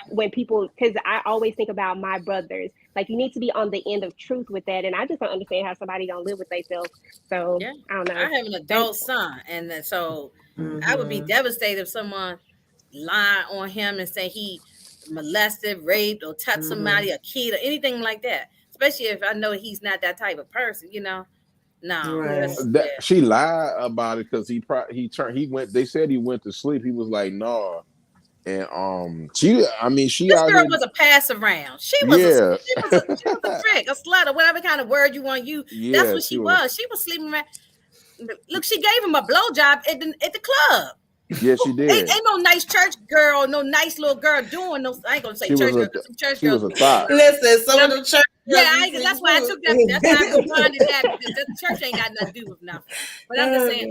when people because I always think about my brothers. Like, you need to be on the end of truth with that, and I just don't understand how somebody don't live with themselves. So I don't know. I have an adult son, and so I would be devastated if someone lie on him and say he molested, raped, or touched somebody, a kid, or anything like that. Especially if I know he's not that type of person, you know. No, she lied about it because he went. They said he went to sleep. He was like, "No." And this girl was a pass around. She was a trick, a slut, or whatever kind of word you want to use. Yeah, that's what she was. She was sleeping around. Look, she gave him a blowjob at the club. Yeah, she did. Ain't no nice church girl, no nice little girl doing no. I ain't gonna say She was church girl a because some church she girls was a be doing thought. stuff. Listen, some But of the church yeah, girls be that's singing why I too. took that. That's why I combined that because the church ain't got nothing to do with nothing. But I'm just saying,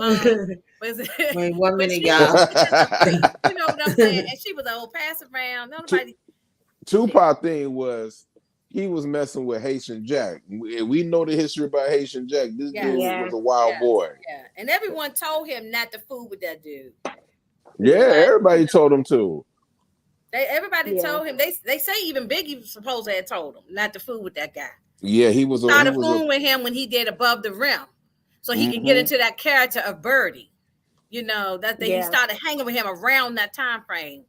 but, Wait, 1 minute, she was y'all. just a freak. You know what I'm saying? And she was an old pass around. Tu- Nobody. Tupac thing was he was messing with Haitian Jack. We know the history about Haitian Jack. This dude Yes, Yeah. was a wild yes, boy. yeah. And everyone told him not to fool with that dude. Yeah, Yeah. But everybody told him to. everybody Yeah. told him. They say even Biggie supposed to have told him not to fool with that guy. Yeah, he Started was a. fooling with him when he did Above the Rim, so he can get Mm-hmm. into that character of Birdie. You know he Yeah. started hanging with him around that time frame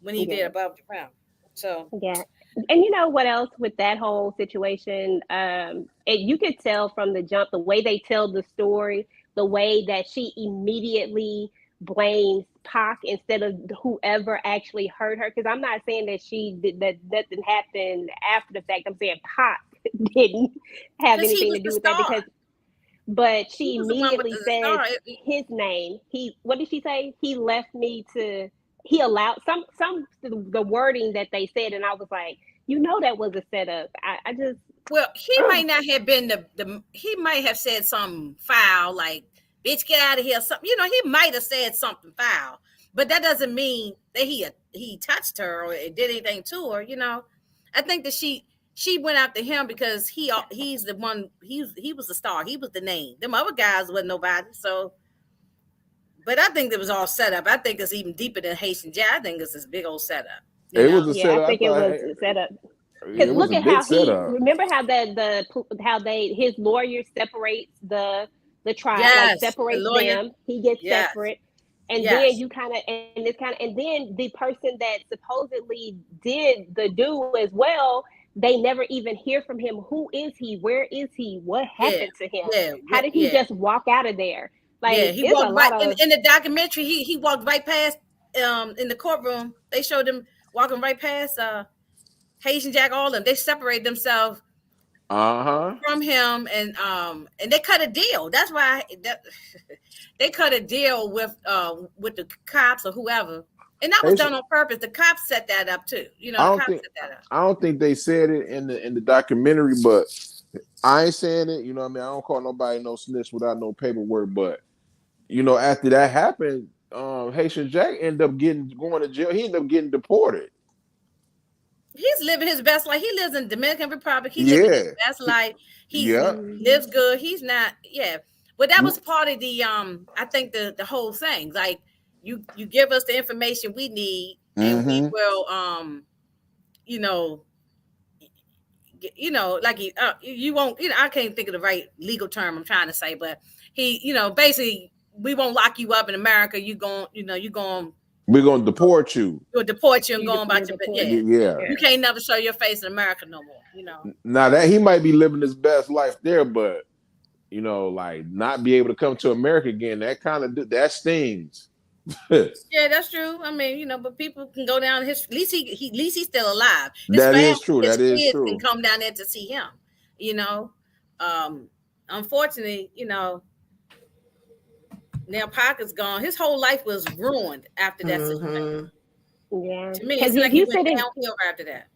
when he did Yeah. Above the Rim. So Yeah. And you know what else with that whole situation? You could tell from the jump, the way they tell the story, the way that she immediately blames Pac instead of whoever actually hurt her. Because I'm not saying that she did that nothing happened after the fact. I'm saying Pac didn't have because he anything was to the do with that star, because but he she was the one with immediately the says star. his name. He What did she say? He left me to he allowed some the wording that they said, and I was like, that was a setup. I just Well, he might not have been the he might have said something foul like "bitch, get out of here." Something, he might have said something foul, but that doesn't mean that he touched her or did anything to her. I think that she went after him because he's the one. He was the star. He was the name. Them other guys wasn't nobody. So, but I think it was all set up. I think it's even deeper than Haitian Jack. I think it's this big old setup. You It know. was a yeah, I setup. I think it thought was set up. it Because was look a at big how he setup. remember how how they his lawyer separates the trial, like Yes, the separates lawyer. them. He gets Yes, separate, and then yes. you and then the person that supposedly did the do as well, they never even hear from him. Who is he? Where is he? What Yeah, happened to him? yeah, How did he yeah, just walk out of there? yeah. Like He it's a walked right lot of in the documentary. He walked right past in the courtroom. They showed him walking right past Haitian Jack. All of them. They separated themselves Uh-huh. from him, and they cut a deal. That's why they cut a deal with the cops or whoever, and that was done Haitian, on purpose. The cops set that up too. I The don't cops think set that up. I don't think they said it in the documentary, but I ain't saying it. You know what I mean? I don't call nobody no snitch without no paperwork. But after that happened, Haitian Jack ended up going to jail. He ended up getting deported. He's living his best life. He lives in Dominican Republic. He living his Yeah. best life. He Yeah. Mhm. lives good. He's not, yeah. But that was part of the I think the whole thing. Like you give us the information we need and we Mm-hmm. will you know like you won't, I can't think of the right legal term I'm trying to say, but he, basically we won't lock you up in America. You going We're gonna deport you. to deport you and You go on you're about your, yeah. deported. Yeah. You Yeah. can't never show your face in America no more. Now that he might be living his best life there, but like not be able to come to America again, that stings. Yeah, that's true. I mean, but people can go down his. At least at least he's still alive. His That family, is true. his That is kids can true. come down there to see him. You know, um, unfortunately, now Parker's gone. His whole life was ruined after that situation. Mm-hmm. Yeah. To me, Because it's like if he you went sit in downhill after that.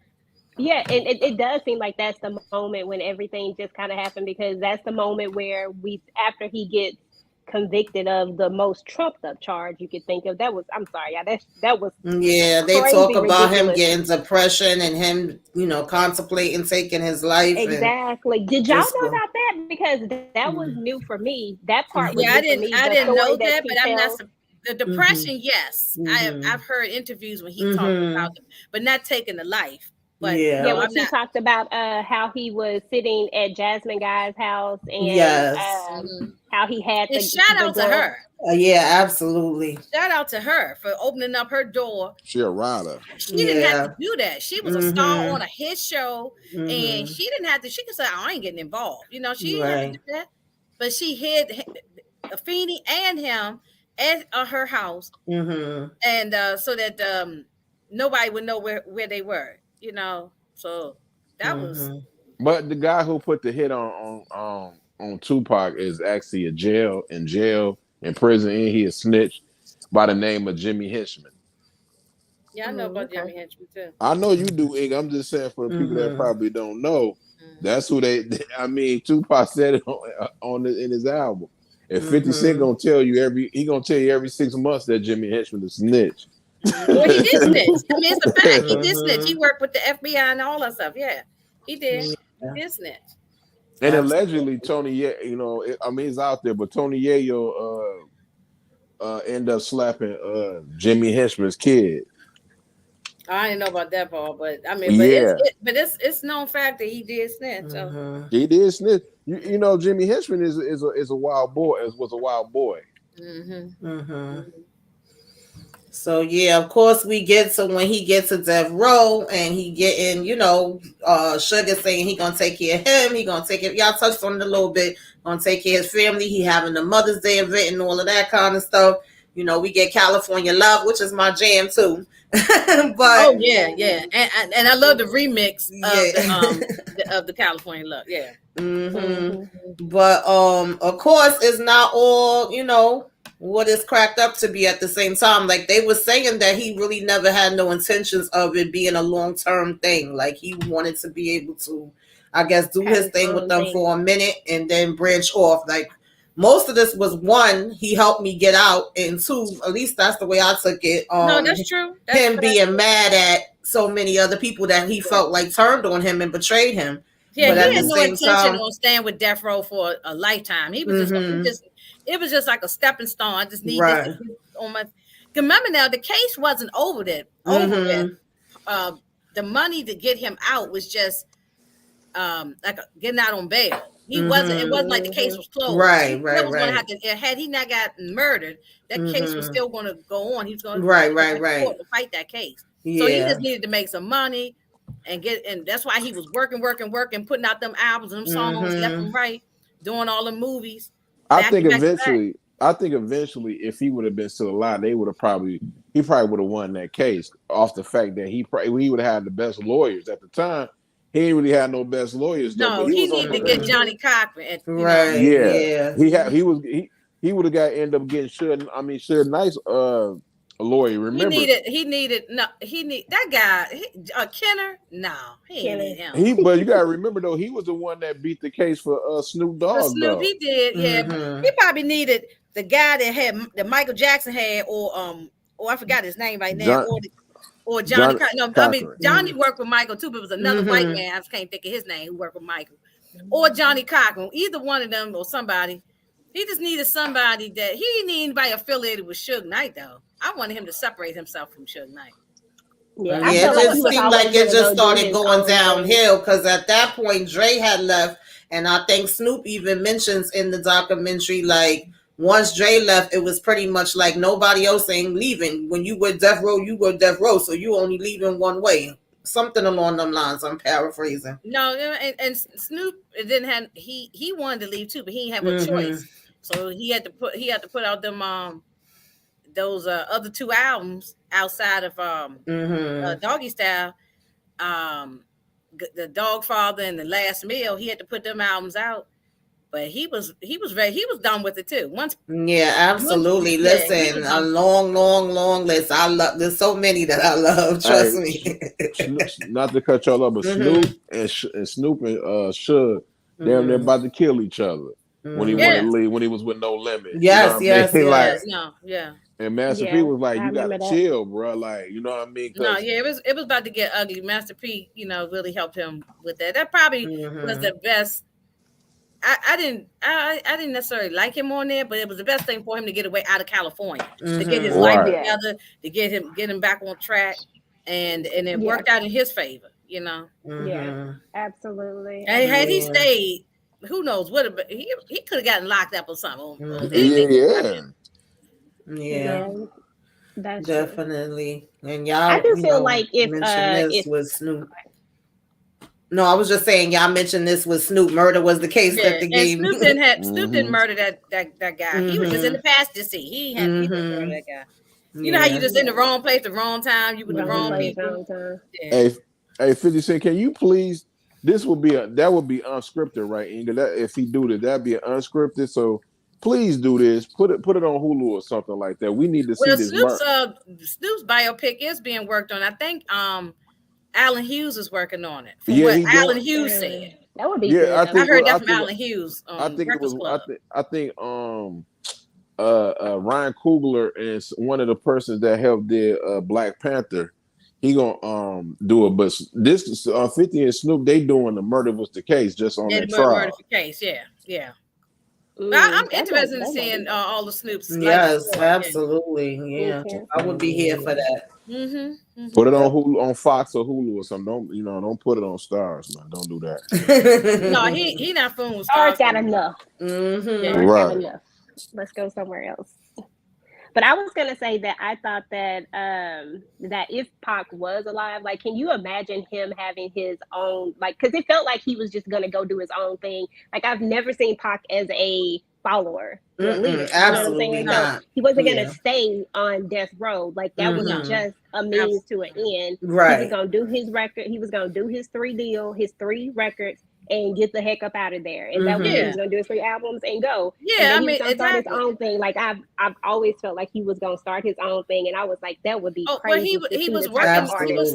Yeah, and it does seem like that's the moment when everything just kind of happened because that's the moment where after he gets convicted of the most trumped up charge you could think of. That was, I'm sorry, yeah, that was Yeah, they talk crazy about him ridiculous. getting depression and him, contemplating taking his life and Exactly. Did y'all just know go. about that? Because that was new for me. That part was Yeah, new I for didn't. me. I The didn't story know that that, she but I'm not. tells. The Mm-hmm. depression, yes, Mm-hmm. I've heard interviews when he talked Mm-hmm. about them, but not taking the life. But Yeah, Yeah. when I'm she not. talked about how he was sitting at Jasmine Guy's house and Yes. Mhm. how he had And shout the out to girl. her. Yeah, absolutely. Shout out to her for opening up her door. She a rider. She didn't have to Yeah. do that. She was a star on Mm-hmm. a hit show, and Mm-hmm. she didn't have to. She could say, "Oh, I ain't getting involved." She didn't have to do Right. that. But she hid Afeni and him at her house, Mm-hmm. and so that nobody would know where they were. So that was. Mm-hmm. But the guy who put the hit on Tupac is actually in jail in prison, and he a snitch. by the name of Jimmy Henchman. Yeah, I know about Okay. Jimmy Henchman too. I know you do, Ig. I'm just saying for the people that probably don't know, that's who they. I mean, Tupac said it in his album. If 50 Cent gonna tell you every 6 months that Jimmy Henchman is a snitch. Well, he did snitch. I mean, it's a fact. He did snitch. He worked with the FBI and all that stuff. Yeah, he did. Yeah. He did snitch. And Absolutely. allegedly, Tony, I mean, it's out there, but Tony Yayo end up slapping Jimmy Henchman's kid. I didn't know about that part, but I mean, Yeah, it's known fact that he did snitch. So. he did snitch. You know, Jimmy Henchman is a wild boy. Was a wild boy. So yeah, of course we get to when he gets to death row and he getting, Sugar saying he gonna take care of him. He gonna take care. Y'all touched on it a little bit. Gonna take care of his family. He having the Mother's Day event and all of that kind of stuff. You know, we get California Love, which is my jam too. But yeah, and I love the remix of the California Love. Yeah. But of course, it's not all what is cracked up to be at the same time. Like they were saying that he really never had no intentions of it being a long-term thing. Like he wanted to be able to, I guess, do his thing with them for a minute and then branch off. Like most of this was, one, he helped me get out, and two, at least that's the way I took it. No, that's true. Him being mad at so many other people that he felt like turned on him and betrayed him. Yeah, he had no intention on staying with Death Row for a lifetime. He was it was just like a stepping stone. I just need this on my. Remember now, the case wasn't over with. The money to get him out was just like getting out on bail. He wasn't. It wasn't like the case was closed. Right. Gonna have to, had he not gotten murdered, that case was still going to go on. He was going to to fight that case. Yeah. So he just needed to make some money and that's why he was working, putting out them albums and them songs left and right, doing all the movies. I think eventually, if he would have been still alive, he probably would have won that case off the fact that he would have had the best lawyers at the time. He didn't really have no best lawyers. No, he needed to get Johnny Cochran. Yeah. He would have end up getting Suge Knight's lawyer. Remember, he needed that guy, Kenner. No, he ain't need him. But you gotta remember though, he was the one that beat the case for Snoop Dogg. Snoop, he did. Yeah, he probably needed the guy that Michael Jackson had, or I forgot his name right now, or Johnny. Johnny worked with Michael too, but it was another white man. I just can't think of his name who worked with Michael, or Johnny Cochran. Either one of them or somebody. He just needed somebody that he didn't need anybody affiliated with Suge Knight though. I wanted him to separate himself from Suge Knight. Yeah, it just seemed like it just started going downhill because at that point Dre had left, and I think Snoop even mentions in the documentary like once Dre left, it was pretty much like nobody else ain't leaving. When you were Death Row, you were Death Row, so you only leaving one way. Something along them lines. I'm paraphrasing. No, and Snoop didn't have he wanted to leave too, but he didn't have a choice. So he had to put out them those other two albums outside of Doggy Style, the Dogfather and the Last Meal. He had to put them albums out, but he was done with it too. Absolutely. Listen, a long list. I love. There's so many that I love. Trust me. Not to cut y'all up, but Snoop and Snoop and Suge, they're about to kill each other. When he wanted to leave, when he was with No Limit. Yes. And Master P was like, "You gotta chill, bro." Like, you know what I mean? It was about to get ugly. Master P, really helped him with that. That probably was the best. I didn't necessarily like him on there, but it was the best thing for him to get away out of California, to get his life together, to get him back on track, and it worked out in his favor. Yeah, absolutely. And had he stayed, who knows what he could have gotten locked up or something. Yeah, that's definitely. True. And y'all, I just feel like if this was Snoop. No, I was just saying y'all mentioned this with Snoop. Murder was the case that the game. Snoop didn't murder that guy. He was just in the passenger seat. He didn't murder that guy. You know how you just in the wrong place, the wrong time. You with the wrong people. Hey, 50 Cent, can you please? That would be unscripted, right, Inga? If he do that'd be unscripted. So please do this. Put it on Hulu or something like that. We need to see Well, this. Snoop's biopic is being worked on. I think Alan Hughes is working on it. From Yeah, what he doing. Alan Hughes said. That would be Yeah, good. I heard that from Alan Hughes I on think it Breakfast was. Club. I think Ryan Coogler is one of the persons that helped did Black Panther. He gonna do it, but this 50 and Snoop, they doing the murder was the case just on their trial. Murder case, yeah. But I'm interested in seeing all the Snoop's. Yes, absolutely. Yeah, I would be here for that. Put it on Hulu, on Fox or Hulu or something. Don't put it on Stars, man. Don't do that. No, he not fooling with Stars. Stars. Got enough. Right. Enough. Let's go somewhere else. But I was gonna say that I thought that that if Pac was alive, like, can you imagine him having his own, like, because it felt like he was just gonna go do his own thing. Like, I've never seen Pac as a follower, a leader. Absolutely not. So he wasn't gonna stay on death row. Like, that was just a means to an end. Right. He was gonna do his record. He was gonna do his 3 records. And get the heck up out of there. And that was he was gonna do his 3 albums and go. Yeah, and he was gonna start his own thing. Like I've always felt like he was gonna start his own thing, and I was like, that would be crazy. Well, he was working.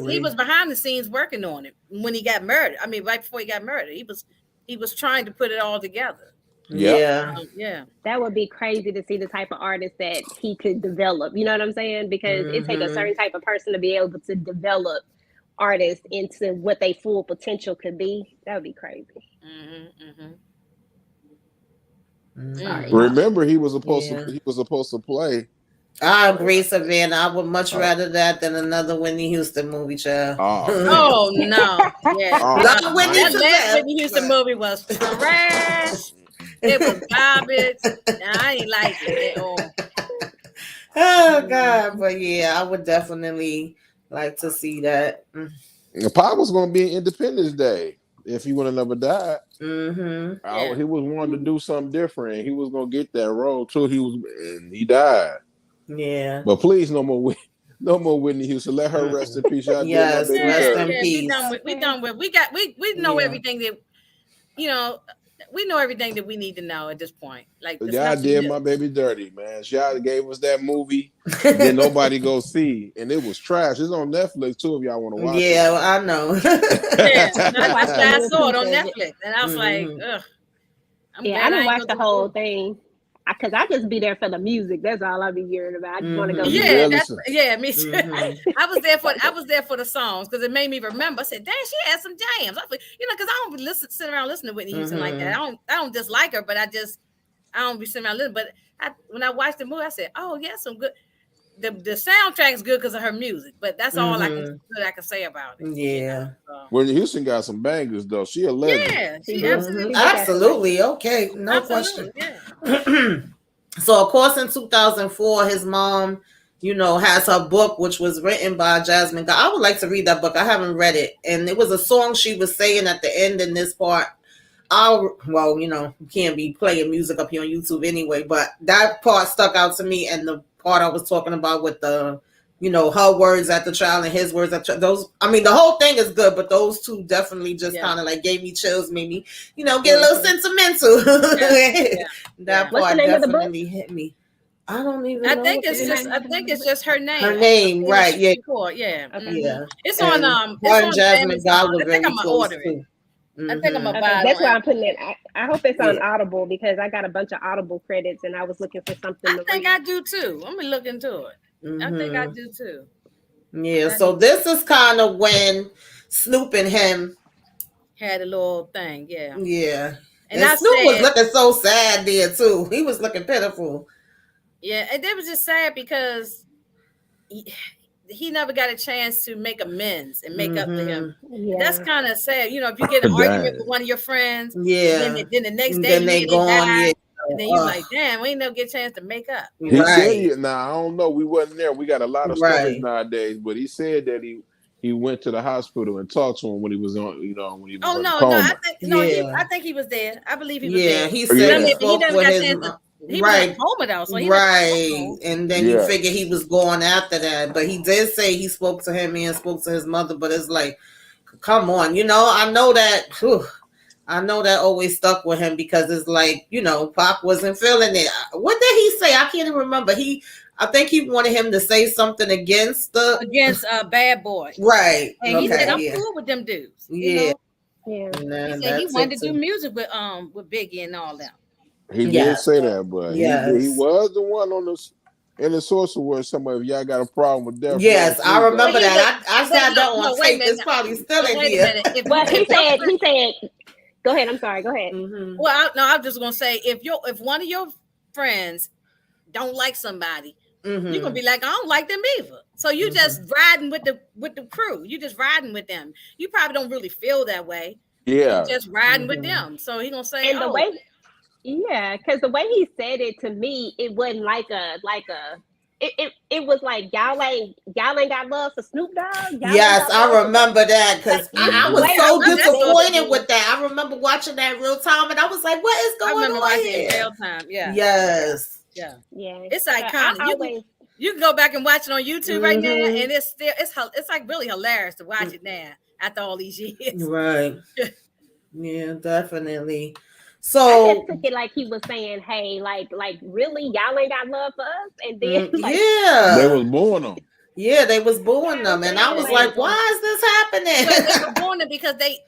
He was behind the scenes working on it when he got murdered. I mean, right before he got murdered, he was trying to put it all together. Yeah. That would be crazy to see the type of artist that he could develop. You know what I'm saying? Because it takes a certain type of person to be able to develop artists into what their full potential could be. That would be crazy. Remember, he was supposed to play. I agree, Savannah. I would much rather that than another Whitney Houston movie, child. Oh no! Yeah, Whitney Houston movie was trash. It was garbage. I ain't like it at all. Oh God! But yeah, I would definitely like to see that. Pop was going to be Independence Day if he would have never died. He was wanting to do something different. He was going to get that role too. And he died. Yeah. But please, no more Whitney Houston. Let her rest in peace. Yes, rest in peace. We done with. We know everything that we know everything that we need to know at this point. Like, y'all did my baby dirty, man. Y'all gave us that movie that nobody go see, and it was trash. It's on Netflix too if y'all want to watch it. Yeah, I know. I saw it on Netflix, and I was like, ugh. I didn't watch the whole thing. Because I just be there for the music. That's all I be hearing about. I just want to go. Me too. I was there for the songs because it made me remember. I said, "Dang, she had some jams." I was, because I don't sit around listening to Whitney Houston like that. I don't dislike her, but I don't be sitting around listening. But when I watched the movie, I said, "Oh yeah, some good." The soundtrack is good because of her music, but that's all I can say about it. Yeah. Whitney Houston got some bangers though. She a legend. Yeah, she absolutely. Okay, no question. Yeah. So of course, in 2004, his mom, has her book, which was written by Jasmine Guy. I would like to read that book. I haven't read it, and it was a song she was saying at the end in this part. You can't be playing music up here on YouTube anyway, but that part stuck out to me, and the part I was talking about with the, her words at the trial and his words at those. I mean, the whole thing is good, but those two definitely just kind of like gave me chills, made me, get a little sentimental. That part definitely hit me. I don't even know. I think it's just her name. Her name, right? Yeah. Yeah. Yeah. It's on Jasmine Guy was very close too. I think I'm about that's why I'm putting it. I hope it's on Audible because I got a bunch of Audible credits and I was looking for something. I think I do too. I'm gonna look into it. I think I do too. Yeah. So this is kind of when Snoop and him had a little thing. Yeah. Yeah. And Snoop was looking so sad there too. He was looking pitiful. Yeah, and it was just sad because he never got a chance to make amends and make up to him. Yeah. That's kind of sad. If you get an argument with one of your friends, then the next day they go on, and then you're like, damn, we ain't never get a chance to make up. He said, I don't know. We wasn't there. We got a lot of stories nowadays, but he said that he went to the hospital and talked to him when he was on, when he was I think he was there. I believe he was there. Yeah, he said he spoke with his he was home though, so and then you figure he was going after that, but he did say he spoke to him and spoke to his mother. But it's like, come on, I know that. I know that always stuck with him because it's like, Pac wasn't feeling it. What did he say? I can't even remember. I think he wanted him to say something against Bad Boy. Right. And he said, I'm cool with them dudes. Yeah. He said he wanted to do music with Biggie and all them. He did say that, but he was the one on the in the source where somebody, if y'all got a problem with that. Yes, I remember that. I said that on tape. It's probably still in here. Well, he said. Go ahead. I'm sorry. Go ahead. Mm-hmm. Well, I'm just gonna say if one of your friends don't like somebody, you're gonna be like, I don't like them either. So you just riding with the crew. You just riding with them. You probably don't really feel that way. Yeah, you're just riding with them. So he gonna say, and the way. Yeah, because the way he said it to me, it wasn't it was like y'all ain't got love for Snoop Dogg. Yes, I remember that because I was so disappointed with that. I remember watching that real time and I was like, what is going on here? Real time, yeah. Yes. Yeah. It's iconic. You can go back and watch it on YouTube right now, and it's like really hilarious to watch it now after all these years. Right. Yeah, definitely. So I just took it like he was saying, "Hey, like really, y'all ain't got love for us." And then, they was booing them. Yeah, they was booing them, and I was like, "Why is this happening?" They were booing them because they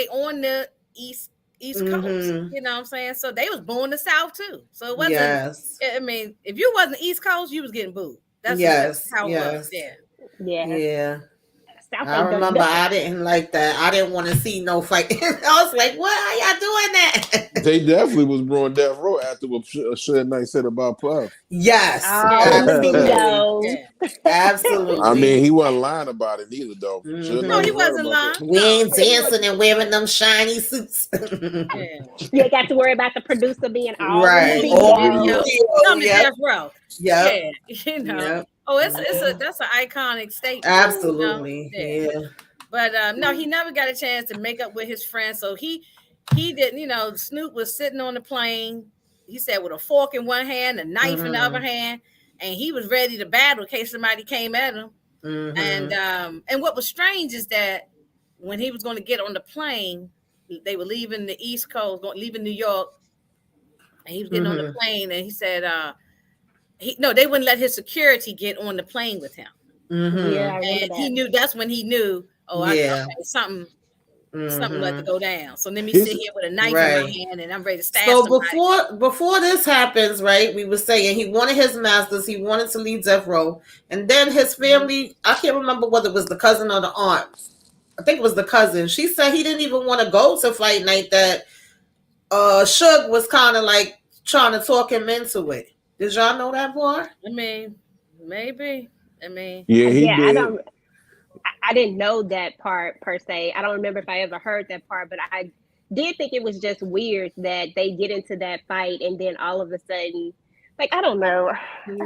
on the East Coast. You know what I'm saying? So they was booing the South too. So it wasn't. Yes. I mean, if you wasn't East Coast, you was getting booed. That's how it was. Yeah. I remember I didn't like that. I didn't want to see no fight. I was like, "What? How y'all doing that?" They definitely was blowing Death Row after what Suge Knight said about Puff. Yes, absolutely. I mean, he wasn't lying about it either, though. No, he wasn't lying. We ain't dancing and wearing them shiny suits. You got to worry about the producer being all right. Death Row. Yeah, you know. Yep. Oh, that's an iconic statement. Absolutely, yeah. But no, he never got a chance to make up with his friends, so he didn't. Snoop was sitting on the plane. He said with a fork in one hand, a knife in the other hand, and he was ready to battle in case somebody came at him. And what was strange is that when he was going to get on the plane, they were leaving the East Coast, leaving New York, and he was getting on the plane, and he said. They wouldn't let his security get on the plane with him. Yeah, and he knew. That's when he knew. Something like to go down. So let me sit here with a knife in my hand, and I'm ready to stab somebody. So before this happens, right? We were saying he wanted his masters. He wanted to leave Death Row, and then his family. I can't remember whether it was the cousin or the aunt. I think it was the cousin. She said he didn't even want to go to Fight Night. That Suge was kind of like trying to talk him into it. Did y'all know that part? I mean, maybe. Yeah, he did. I didn't know that part per se. I don't remember if I ever heard that part, but I did think it was just weird that they get into that fight and then all of a sudden, like, I don't know.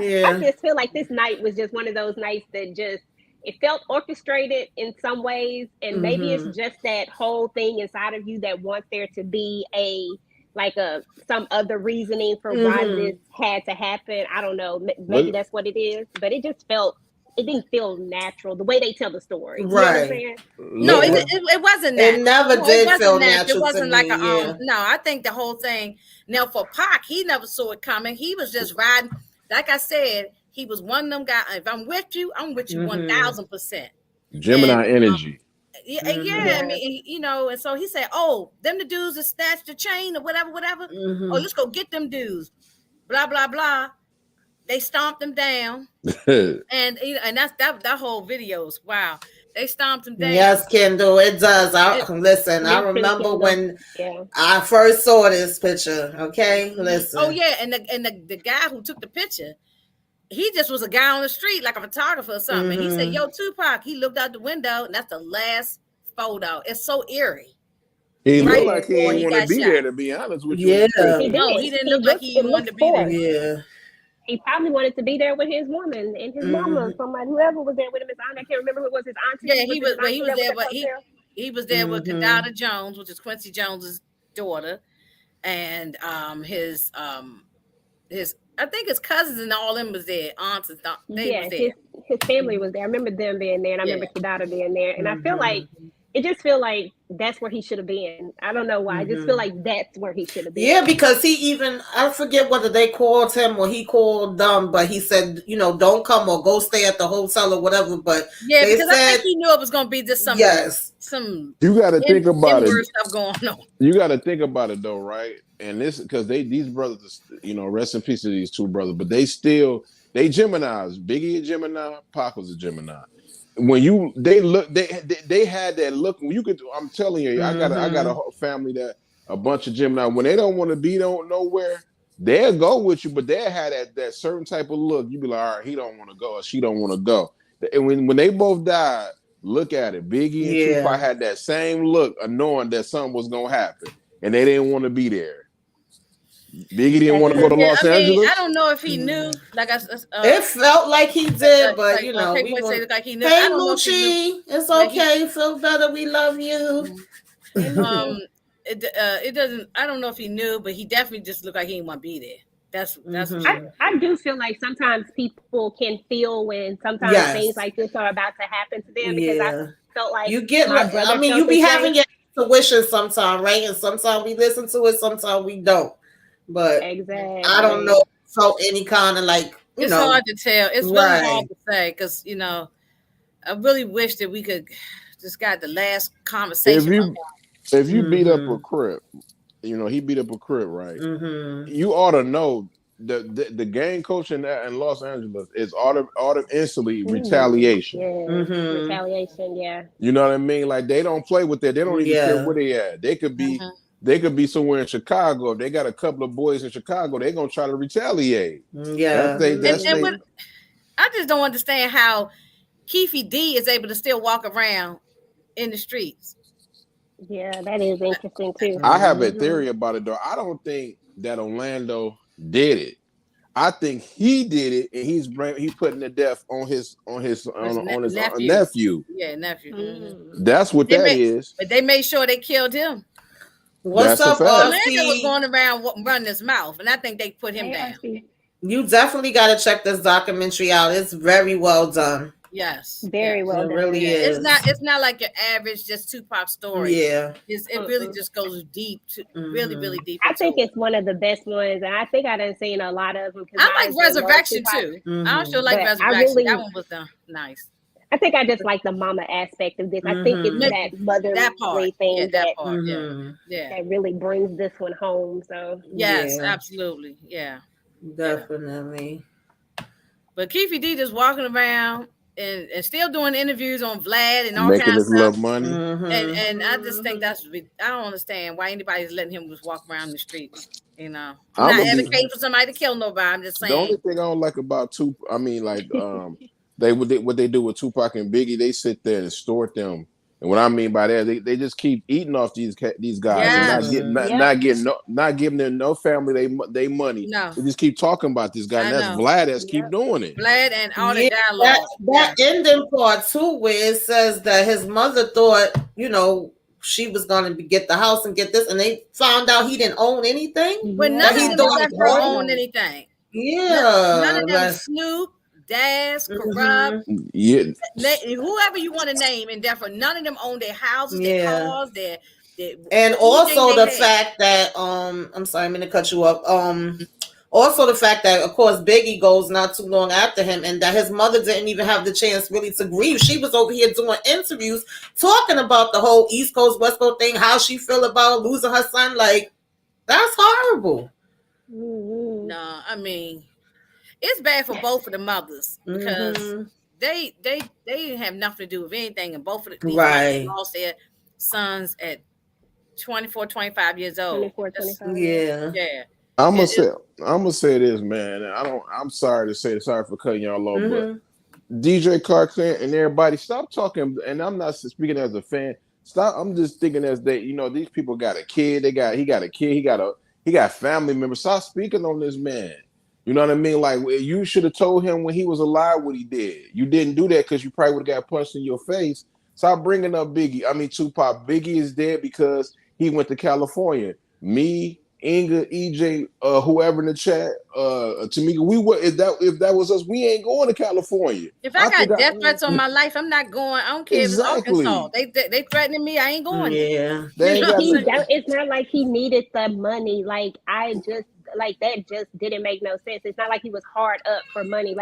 Yeah. I just feel like this night was just one of those nights that it felt orchestrated in some ways, and maybe it's just that whole thing inside of you that wants there to be some other reasoning for why this had to happen. I don't know. Maybe that's what it is, but it didn't feel natural the way they tell the story. Right. You know what I'm saying? No, it wasn't natural. It never did feel natural. It wasn't like no, I think the whole thing. Now for Pac, he never saw it coming. He was just riding. Like I said, he was one of them guys. If I'm with you, I'm with you 1000%. Gemini energy. I mean, and so he said, "Oh, them the dudes that snatched the chain or whatever. Oh, let's go get them dudes." Blah blah blah. They stomped them down, and that's that whole videos. Wow, they stomped them down. Yes, Kendall, it does. Listen, I remember when I first saw this picture. Okay, listen. Oh yeah, and the guy who took the picture, he just was a guy on the street, like a photographer or something. And he said, "Yo, Tupac." He looked out the window, and that's the last photo. It's so eerie. He looked like he didn't want to be there, to be honest with you. Yeah. He didn't look like he wanted to be there. Yeah. He probably wanted to be there with his woman and his mama, somebody, whoever was there with him. His aunt, I can't remember who it was. His auntie. Yeah, he was there, but he was there with Kadada Jones, which is Quincy Jones's daughter, and his I think his cousins and all them was there. Aunts and stuff. Was there. His family was there. I remember them being there, and I remember Kadada being there. And I feel like it just feel like that's where he should have been. I don't know why. I just feel like that's where he should have been. Yeah, because he even, I forget whether they called him or he called them, but he said, don't come or go stay at the hotel or whatever. But Yeah, they because said, I think he knew it was going to be just some you got to think about it. Stuff going on. You got to think about it though, right? And this because these brothers, rest in peace to these two brothers, but they Geminis. Biggie a Gemini, Pac was a Gemini. When they had that look. You could, I'm telling you, I got a whole family that a bunch of Gemini. When they don't want to be nowhere, they'll go with you, but they'll have that certain type of look. You be like, all right, he don't want to go or she don't want to go. And when they both died, look at it. Biggie and Tupac had that same look of knowing that something was gonna happen, and they didn't want to be there. Biggie didn't want to go to Los Angeles. I don't know if he knew. Like it felt like he did, but we say like he knew. Hey, Moochie, it's okay. Feel better. We love you. It doesn't. I don't know if he knew, but he definitely just looked like he didn't want to be there. That's for sure. I do feel like sometimes people can feel when sometimes things like this are about to happen to them, because I felt like you get. You be having your intuition sometimes, right? And sometimes we listen to it, sometimes we don't. But exactly, I don't know. So any kind of like, it's hard to tell. It's really hard to say because I really wish that we could just got the last conversation. If you beat up a Crip, he beat up a Crip, right? You ought to know the gang coach in Los Angeles is instantly retaliation. Retaliation, yeah. You know what I mean? Like they don't play with that. They don't even care where they at. They could be. They could be somewhere in Chicago. If they got a couple of boys in Chicago, they're gonna try to retaliate. Yeah. I just don't understand how Keefe D is able to still walk around in the streets. Yeah, that is interesting too. I have a theory about it though. I don't think that Orlando did it. I think he did it, and he's putting the death on his nephew. Yeah, nephew. That's what that is. But they made sure they killed him. What's up, Orlando was going around running his mouth, and I think they put him down. You definitely got to check this documentary out. It's very well done. Yes, very well done. It really is. It's not like your average just Tupac story. Yeah, it really just goes deep, really, really deep. I think it's one of the best ones, and I think I done seen a lot of them. I like Resurrection too. I also like Resurrection. That one was nice. I think I just like the mama aspect of this. I think it's that motherly thing that really brings this one home. So yes, absolutely, definitely. But Keefe D just walking around and still doing interviews on Vlad and all making kinds of stuff. Love money. And I just think I don't understand why anybody's letting him just walk around the streets. I'm not advocating for somebody to kill nobody. I'm just saying. The only thing I don't like about Tupac, what they do with Tupac and Biggie, they sit there and extort them. And what I mean by that, they just keep eating off these guys and not giving them no family they money. No. They just keep talking about this guy. And that's Vlad that's keep doing it. Vlad and all the dialogue. That ending part too, where it says that his mother thought, she was going to get the house and get this, and they found out he didn't own anything. But none of them owned anything. Yeah. None of them Snoop, Daz, Corrupt, whoever you want to name, and therefore none of them own their houses, their cars, their and also the fact that I'm sorry, I'm gonna cut you up. Also the fact that of course Biggie goes not too long after him, and that his mother didn't even have the chance really to grieve. She was over here doing interviews talking about the whole East Coast West Coast thing, how she feel about losing her son. Like, that's horrible. No, I mean, it's bad for both of the mothers because they didn't have nothing to do with anything, and both of these mothers lost their sons at 24, 25 years old. 24, 25. Yeah. I'm gonna say this, man. I'm sorry to say, sorry for cutting y'all off, but DJ Clark and everybody, stop talking. And I'm not speaking as a fan. Stop. I'm just thinking as these people got a kid. He got a kid. He got family members. Stop speaking on this man. You know what I mean? Like, you should have told him when he was alive what he did. You didn't do that because you probably would have got punched in your face. Stop bringing up Biggie. I mean, Tupac. Biggie is dead because he went to California. Me, Inga, EJ, whoever in the chat, Tamika, we would if that was us, we ain't going to California. If I got death threats on my life, I'm not going. I don't care if it's Arkansas. They threatening me. I ain't going. Yeah, they ain't got it's not like he needed the money. Like that just didn't make no sense. It's not like he was hard up for money.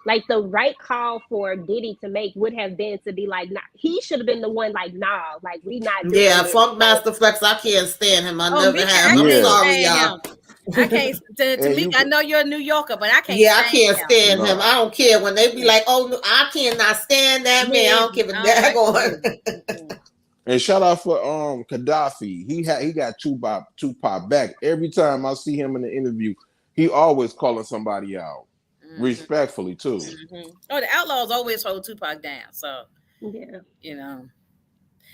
Like the right call for Diddy to make would have been to be like, nah, he should have been the one like, nah, like we not doing yeah. it. Funkmaster Flex, I can't stand him. I never have. I'm sorry, y'all. I can't. Tamika, I know you're a New Yorker, but I can't. Yeah, I can't stand him. I don't care when they be like, "Oh, I cannot stand that man." I don't give a daggone. And shout out for Gaddafi. He got Tupac back. Every time I see him in the interview, he always calling somebody out. Respectfully too. Oh, the Outlaws always hold Tupac down. So yeah,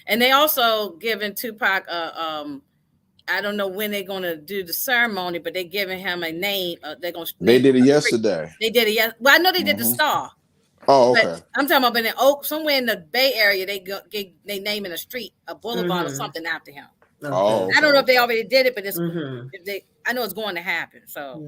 and they also giving Tupac I don't know when they're gonna do the ceremony, but they're giving him a name. They did it yesterday. They did it. Yes. Well, I know they did the Star. Oh, okay. But I'm talking about in Oak, somewhere in the Bay Area. They naming a street, a boulevard, or something after him. Oh, okay. I don't know if they already did it, but it's I know it's going to happen. So,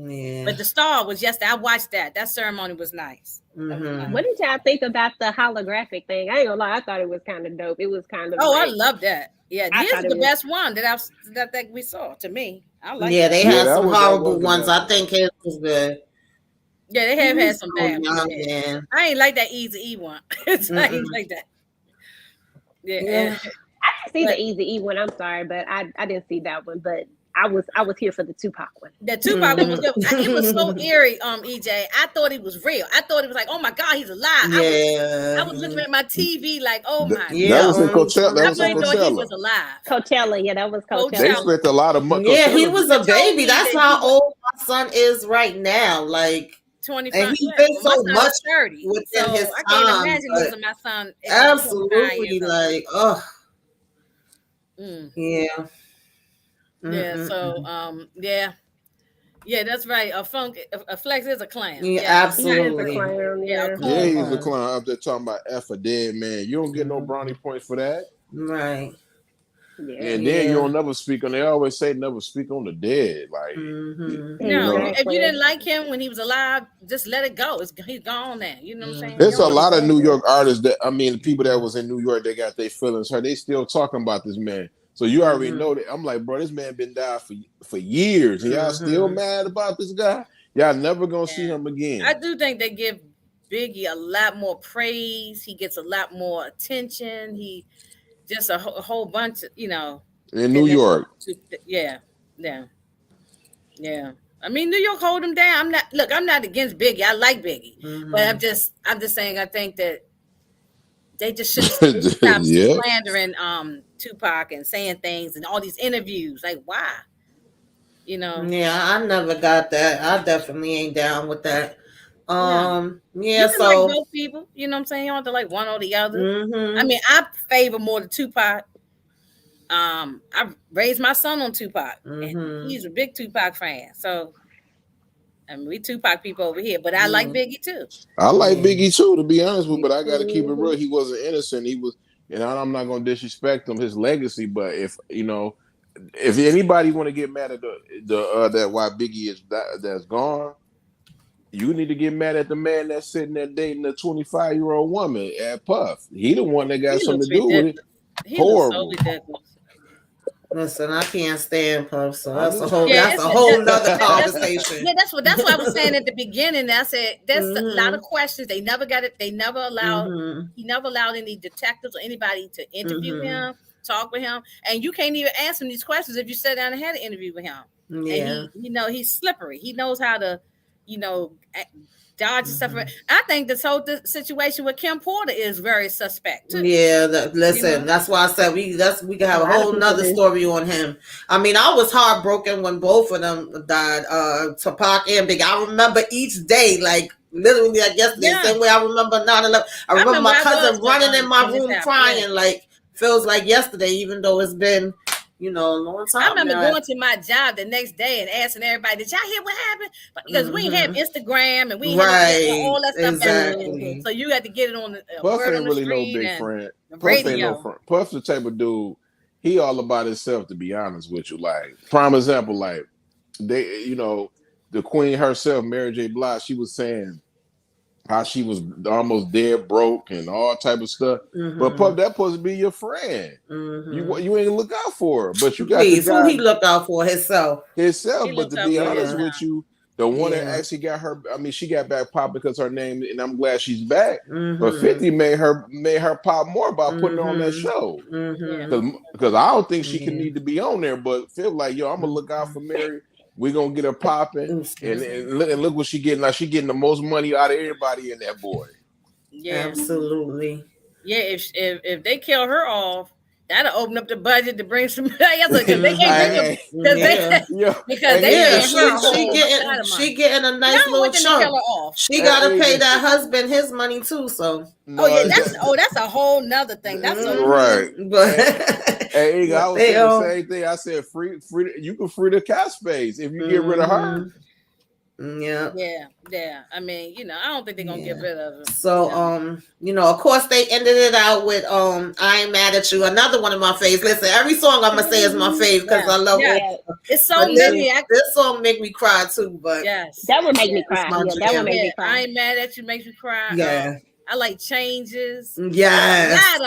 but the Star was yesterday. I watched that. That ceremony was nice. What did y'all think about the holographic thing? I ain't gonna lie, I thought it was kind of dope. It was kind of. I love that. Yeah, this is the best one that we saw. To me, I like. Yeah, they had some horrible ones. I think it was good. Yeah, they have had some bad ones. Yeah. I ain't like that Easy E one. I ain't like that. Yeah. I didn't see the Easy E one. I'm sorry, but I didn't see that one. But I was here for the Tupac one. The Tupac one was good. It was so eerie, EJ. I thought it was real. I thought it was like, oh my God, he's alive. I was looking at my TV like, oh my God. That was in Coachella. I really thought he was alive. Coachella, yeah, that was Coachella. They spent a lot of money. Yeah, he was a baby. That's how old my son is right now. Like 25. And he's been so much 30 within his I time. can't imagine losing my son. Absolutely, like, yeah. Yeah, so yeah, that's right. A Flex is a clown. Yeah, absolutely. He's a clown, yeah, he's a clown up there talking about F a dead man. You don't get no brownie points for that. Right. Yeah. And then you don't never speak on. They always say never speak on the dead. Like, if you didn't like him when he was alive, just let it go. He's gone now. You know what I'm saying? There's a lot of New York artists people that was in New York, they got their feelings hurt. They still talking about this man. So you already know that. I'm like, bro, this man been died for years, and y'all still mad about this guy. Y'all never gonna see him again. I do think they give Biggie a lot more praise. He gets a lot more attention. He just a whole bunch of, in New York. Yeah. I mean, New York hold him down. I'm not against Biggie. I like Biggie, but I'm just saying I think that they just should stop slandering Tupac and saying things and all these interviews. Like, why? Yeah, I never got that. I definitely ain't down with that. So like both people, you know what I'm saying? You don't have to like one or the other. I mean, I favor more the Tupac. I raised my son on Tupac, and he's a big Tupac fan. So, I mean, we Tupac people over here, but I like Biggie too. I like Biggie too, to be honest with you, but I got to keep it real. He wasn't innocent. He was, and I'm not going to disrespect him, his legacy. But if anybody want to get mad at that why Biggie is that's gone, you need to get mad at the man that's sitting there dating a 25-year-old woman at Puff. He the one that got something to do with it. Horrible. Listen, I can't stand Puff, so that's a whole nother conversation. That's what I was saying at the beginning. I said there's a lot of questions. They never got it. They never allowed. He never allowed any detectives or anybody to interview him, talk with him, and you can't even answer him these questions if you sat down and had an interview with him. Yeah, and he's slippery. He knows how to, dodge and stuff. I think this whole situation with Kim Porter is very suspect too. Yeah, that's why I said we can have a whole nother story on him. I mean, I was heartbroken when both of them died, Tupac and Big. I remember each day, like literally like yesterday, same way I remember 9/11. I remember my cousin running in my room crying, like feels like yesterday, even though it's been a long time. I remember going to my job the next day and asking everybody, "Did y'all hear what happened?" Because we didn't have Instagram and we didn't have all that stuff. Exactly. So you had to get it on the Puff ain't really no big friend. Puff ain't no friend. Puff's the type of dude. He all about himself, to be honest with you. Like prime example, like they, the queen herself, Mary J. Blige, she was saying how she was almost dead broke and all type of stuff. But Puff, that supposed to be your friend. You ain't look out for her, but you got the Please, who guy he look out for himself? himself. He But looked to up be for honest his with you, the one that actually got her, I mean, she got back pop because her name, and I'm glad she's back. But 50 made her pop more by putting her on that show. Because I don't think she can need to be on there, but feel like, yo, I'm gonna look out for Mary. We're gonna get her popping, and look what she getting. Like, she getting the most money out of everybody in that boy. Yeah, absolutely. Yeah, if they kill her off, that'll open up the budget to bring somebody else because they can't because they paying her a whole lot of money. She getting a nice little chunk. She gotta pay that husband his money too. So that's a whole nother thing. That's so right. But hey, I was saying the same thing. I said free. You can free the cat space if you get rid of her. Yeah. I mean, I don't think they're gonna get rid of her. So, of course they ended it out with I Ain't Mad at You. Another one of my faves. Listen, every song I'm gonna say is my fave because I love it. It's so many. This song make me cry too, but that would make me cry. Yeah, that would make me cry. I Ain't Mad at You makes me cry. Yeah. I like Changes. Yes.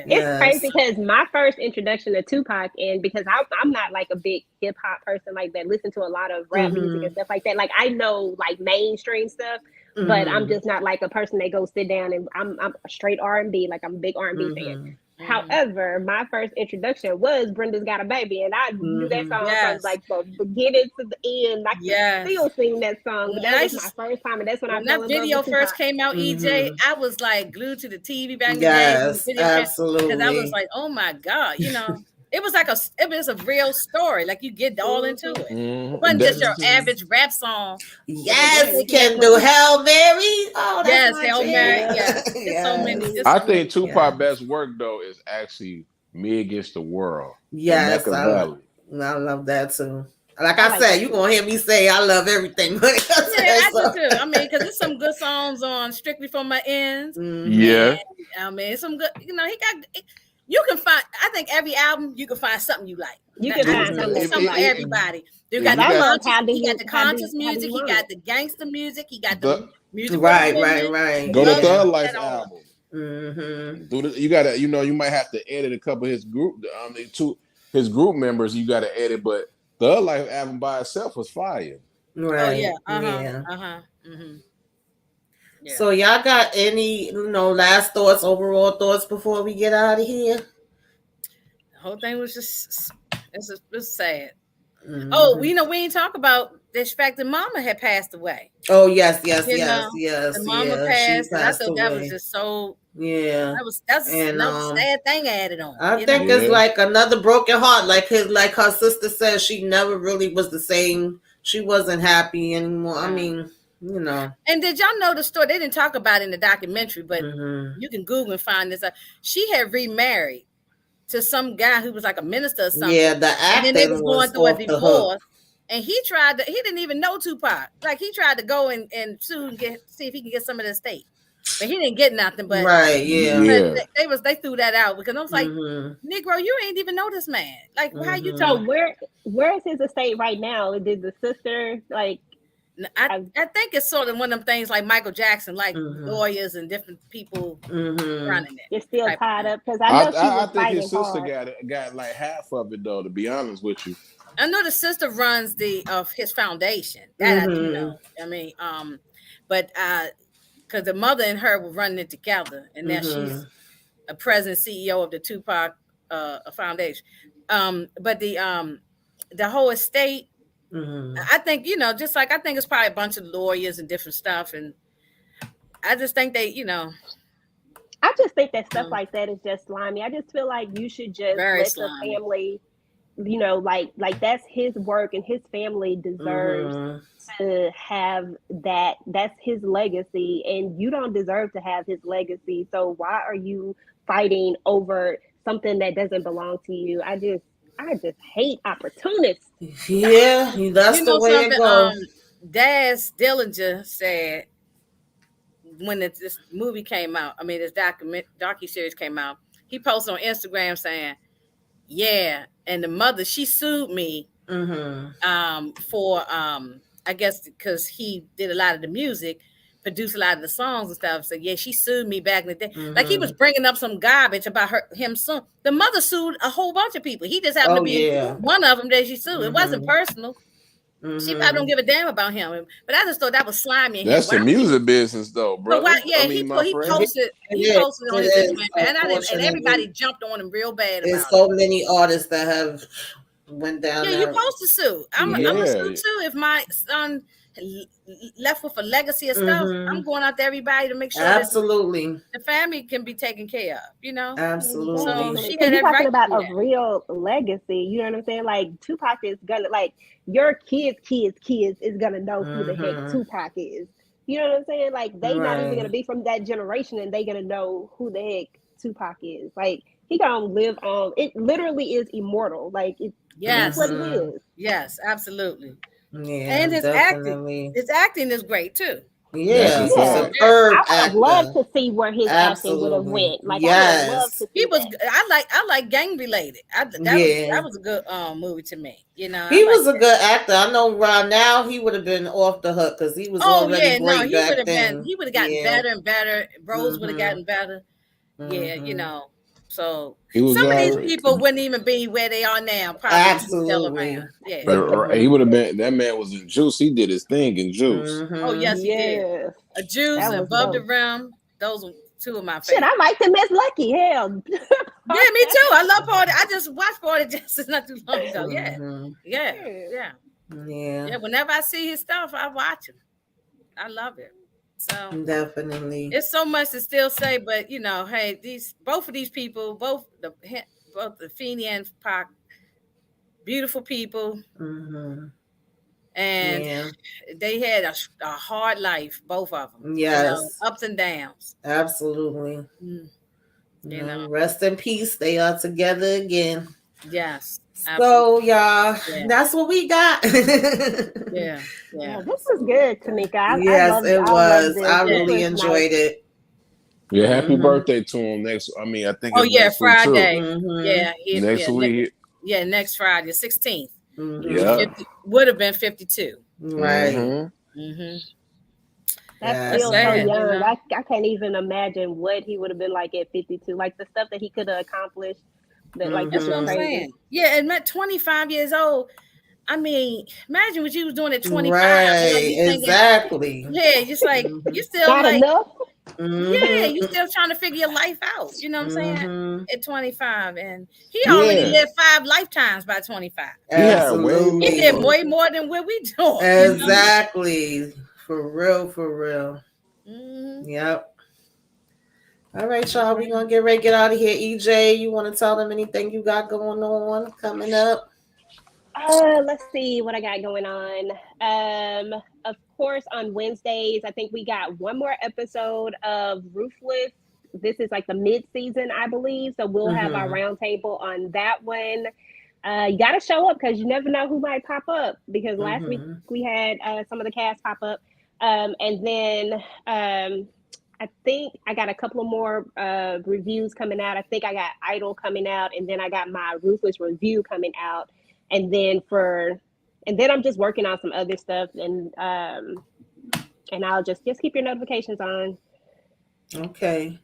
It's crazy because my first introduction to Tupac, and because I'm not like a big hip hop person like that, listen to a lot of rap music and stuff like that. Like I know like mainstream stuff, but I'm just not like a person that goes sit down and I'm straight R&B. Like I'm a big R&B fan. However, my first introduction was Brenda's Got a Baby, and I knew that song from like the beginning to the end. I can still sing that song, but that was my first time, and that's when that video first came out. EJ, I was like glued to the TV back in the day. Absolutely, because I was like, oh my god, It was like it was a real story. Like you get all into it. It wasn't just your average rap song. Yes, can do Hail Mary. Oh, that's Hail Mary. Yeah, it's so many. I think Tupac's best work though is actually Me Against the World. Yes, I love that too. Like I said, you're gonna hear me say I love everything. I do too. I mean, because there's some good songs on Strictly for My Ends. Yeah. I mean, some good. He got. You can find. I think every album you can find something you like. You can find something for everybody. You got the conscious music. He got the gangster music. He got the music. Right. Go to Thug Life album. You gotta. You might have to edit a couple of his group. His group members. You gotta edit, but Thug Life album by itself was fire. Right. So y'all got any, last thoughts, overall thoughts before we get out of here? The whole thing was just sad. Oh, we ain't talk about the fact that Mama had passed away. Oh yes. The Mama passed, and I thought that was just so. Yeah, that's another sad thing added on. I think it's like another broken heart. Like her sister said, she never really was the same. She wasn't happy anymore. I mean. And did y'all know the story? They didn't talk about it in the documentary, but you can Google and find this. She had remarried to some guy who was like a minister or something. Yeah, the acting and then they was going through a divorce. And he didn't even know Tupac. Like he tried to go and sue and see if he can get some of the estate. But he didn't get nothing. But they threw that out because I was like, Negro, you ain't even know this man. Like how you told? So where is his estate right now? Did the sister like? I think it's sort of one of them things like Michael Jackson, like lawyers and different people running it. It's still tied up because I think his sister got like half of it though. To be honest with you, I know the sister runs his foundation. That I do know. I mean, but because the mother and her were running it together, and now she's a president CEO of the Tupac Foundation. But the whole estate. I think just like I think it's probably a bunch of lawyers and different stuff, and I just think they I just think that stuff like that is just slimy. I just feel like you should just let the family, like that's his work and his family deserves to have that. That's his legacy, and you don't deserve to have his legacy. So why are you fighting over something that doesn't belong to you? I just hate opportunists. Yeah, that's the way it goes. Daz Dillinger said when this movie came out, I mean this docu-series came out, he posted on Instagram saying, yeah, and the mother, she sued me for I guess because he did a lot of the music, produced a lot of the songs and stuff. So yeah, she sued me back in the day. Like he was bringing up some garbage about him son. The mother sued a whole bunch of people. He just happened to be one of them that she sued. It wasn't personal. She probably don't give a damn about him. But I just thought that was slimy in him. That's the music business, though, But brother. why? Yeah, I mean, he posted on his Instagram, and everybody jumped on him real bad about There's so many artists that have went down. Yeah, you're supposed to sue. I'm a sue too. If my son left with a legacy of stuff, I'm going out to everybody to make sure absolutely the family can be taken care of. You know, absolutely. So she you're talking right about a real legacy. You know what I'm saying? Like Tupac is gonna your kids is gonna know who the heck Tupac is. You know what I'm saying? Like they not even gonna be from that generation, and they gonna know who the heck Tupac is. Like he gonna live on. It literally is immortal. Like it. Yes, what it is. Yes, absolutely. Yeah, and his acting is great too. Yeah, superb. I would love to see where his acting would have went. Like I would love to see he was. That. I like Gang Related. That was a good movie to me. You know, he was a good actor. I know right now he would have been off the hook because he was already great back then. He would have gotten better and better. Rose would have gotten better. Yeah, you know. So some of these people wouldn't even be where they are now. Probably still around. Yeah, he would have been. That man was in Juice. He did his thing in Juice. Oh yes, he did. A Juice and Above the Rim. Those are two of my favorites. Shit, I like to Miss Lucky. Hell. Yeah, me too. I love Party. I just watched Party Justice not too long ago. Yeah. Whenever I see his stuff, I watch him. I love it. So definitely, it's so much to still say, but you know, hey, both of these people, both the Feeney and Pac, beautiful people, and they had a hard life, both of them. Yes, ups and downs. Absolutely. You know, rest in peace. They are together again. Yes. So y'all, that's what we got. Yeah. This was good, Tamika. Yes, it was. I really enjoyed it. Yeah, happy birthday to him next. I mean, I think. Oh yeah, Friday. Yeah, next week. Next Friday, 16th. Yeah, would have been 52. Right. That's still so young. I can't even imagine what he would have been like at 52. Like the stuff that he could have accomplished. That's what I'm saying. Yeah, and at 25 years old, I mean, imagine what you was doing at 25. Right, exactly. Yeah, just like you still not enough. Yeah, you still trying to figure your life out. You know what I'm saying? At 25, and he already lived 5 lifetimes by 25. Absolutely, he did way more than what we doing. Exactly, you know? For real. Yep. All right, y'all. We're going to get out of here. EJ, you want to tell them anything you got going on coming up? Let's see what I got going on. Of course, on Wednesdays, I think we got one more episode of Ruthless. This is like the mid-season, I believe. So we'll have our roundtable on that one. You got to show up because you never know who might pop up. Because last week we had some of the cast pop up. And then I think I got a couple of more reviews coming out. I think I got Idol coming out, and then I got my Ruthless review coming out. And then I'm just working on some other stuff, and I'll just keep your notifications on. Okay.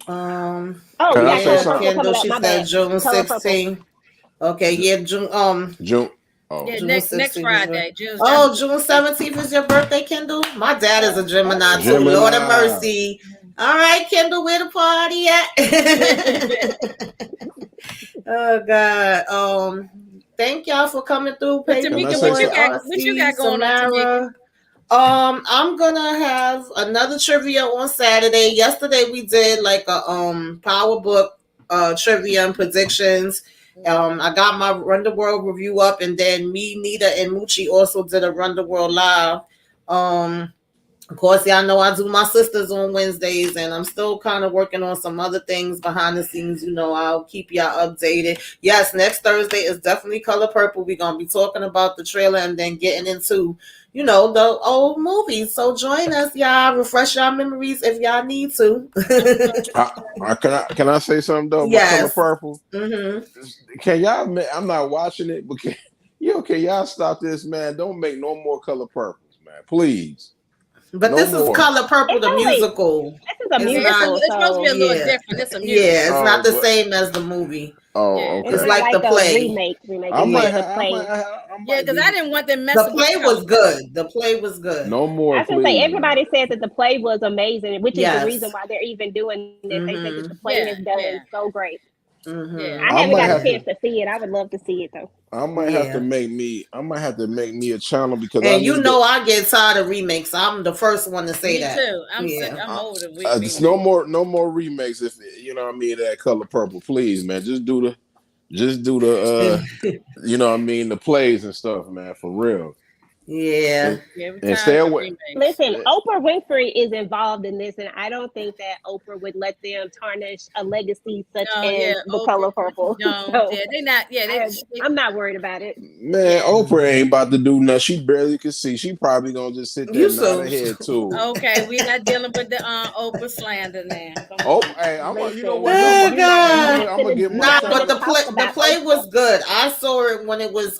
Kendall, she said June 16th. Okay, yeah, June. Oh, yeah, next Friday. June 17th is your birthday, Kendall. My dad is a Gemini too. Lord of mercy. All right, Kendall, where the party at? Oh God. Thank y'all for coming through. What you got going on, I'm gonna have another trivia on Saturday. Yesterday we did like a power book trivia and predictions. I got my Run the World review up, and then me, Nita, and Moochie also did a Run the World live. Of course, y'all know I do my sisters on Wednesdays, and I'm still kind of working on some other things behind the scenes. I'll keep y'all updated. Yes, next Thursday is definitely Color Purple. We're going to be talking about the trailer and then getting into, the old movies. So join us, y'all. Refresh your memories if y'all need to. Can I say something though about Color Yes. Purple? Mm-hmm. Can y'all? I'm not watching it, but can y'all stop this, man? Don't make no more Color Purples, man, please. But No this is more. Color Purple, the musical. This is a It's musical, it's supposed to be a little yeah, different. It's a musical. yeah. It's Oh, not the but same as the movie. oh, Yeah. it's It's okay. not like like the a play. remake. I It's might the have. play. I Yeah, might because be. I didn't want them The messing with play the was color. good. The play was good. No more, I was gonna say please, man. everybody said that the play was amazing, which is the reason Yes. why they're even doing this. They said that the Mhm. play Yeah, has done yeah, so great. yeah. I Mhm. I haven't might got a have to. chance to see it. I would love to see it though. I might have to Yeah. make me. I might have to make me a channel because I And need to. I get tired of remakes. I'm the first one to say Me that. too. I'm sick. Yeah. I'm over the Just remake. no more remakes. If you know what I mean, that Color Purple, please, man. Just do the you know what I mean, the plays and stuff, man, for real. Yeah. And, Yeah, we're and tired stay of the away. remakes. Listen, Oprah Winfrey is involved in this, and I don't think that Oprah would let them tarnish a legacy such No, as yeah, The Oprah. Color Purple. No, So yeah, they not. Yeah, I'm not worried about it. Man, yeah. Oprah ain't about to do nothing. She barely can see. She probably gonna just sit there You and nod so her head too. Okay, we not dealing with the Oprah slander now. Come Oh, on. hey, you know what Listen, though? Oh God. I'm gonna give we my Nah, haven't but even time. talked the about play Oprah. was good. I saw it when it was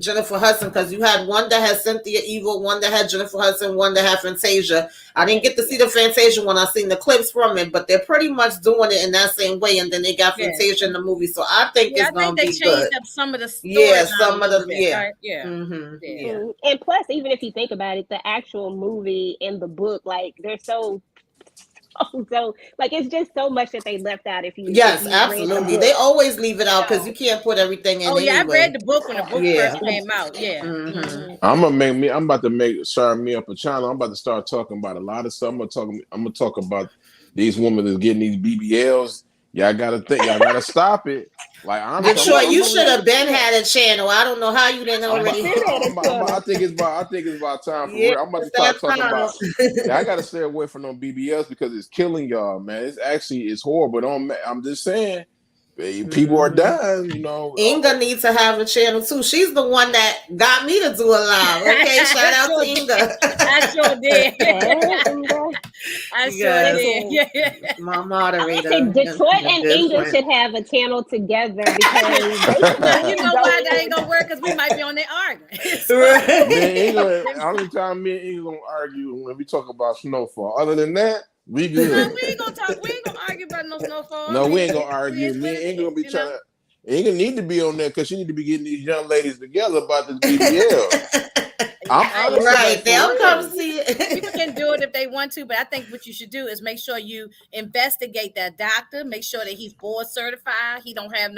Jennifer Hudson, because you had one that had Cynthia Evil, one that had Jennifer Hudson, one that had Fantasia. I didn't get to see the Fantasia one. I seen the clips from it, but they're pretty much doing it in that same way. And then they got Yeah, Fantasia in the movie, so I think yeah. it's I think gonna they be good. changed up some of the Yeah, storyline a some of little the bit. yeah. Right? Yeah, yeah. Yeah. And plus, even if you think about it, the actual movie and the book, like they're so like it's just so much that they left out if Yes, you read the absolutely. They book. always leave it You out because know, you can't put everything in Oh yeah, I read anyway. the book when the book Yeah. first came out. Yeah. Mm-hmm. I'm about to start me up a channel. I'm about to start talking about a lot of stuff. I'm gonna talk about these women that's getting these BBLs. Y'all gotta stop it. Like honestly, Detroit, you should Listen, have been had a channel. I don't know how you didn't I already. been at a I channel. think it's about time for Yeah, real. I'm about to it's start that talking about. Yeah, I time. gotta stay away from them BBLs because it's killing y'all, man. It's horrible. I'm just saying, people are Mhm. dying. You know. Inga needs to have a channel too. She's the one that got me to do a live. Okay, shout I out to sure did. Inga. I sure did. Hey, Inga. I sure Yes, did. Listen, Yeah. my moderator. listen, Detroit A and good Inga friend. should have a channel together because they could But you really know go why that ain't in. gonna work? Because we might be on there arguing. Me and Right. England, only time me and England gonna argue when we talk about snowfall. Other than that, we No, good. we ain't gonna talk. We ain't gonna argue about no snowfall. I No, we mean, ain't gonna it argue. is Me what and it England is. gonna be trying to. England need to be on there because she need to be getting these young ladies together about this BBL. I'm honestly Right. like for They'll come real. see People it. can do it if they want to, but I think what you should do is make sure you investigate that doctor. Make sure that he's board certified. He don't have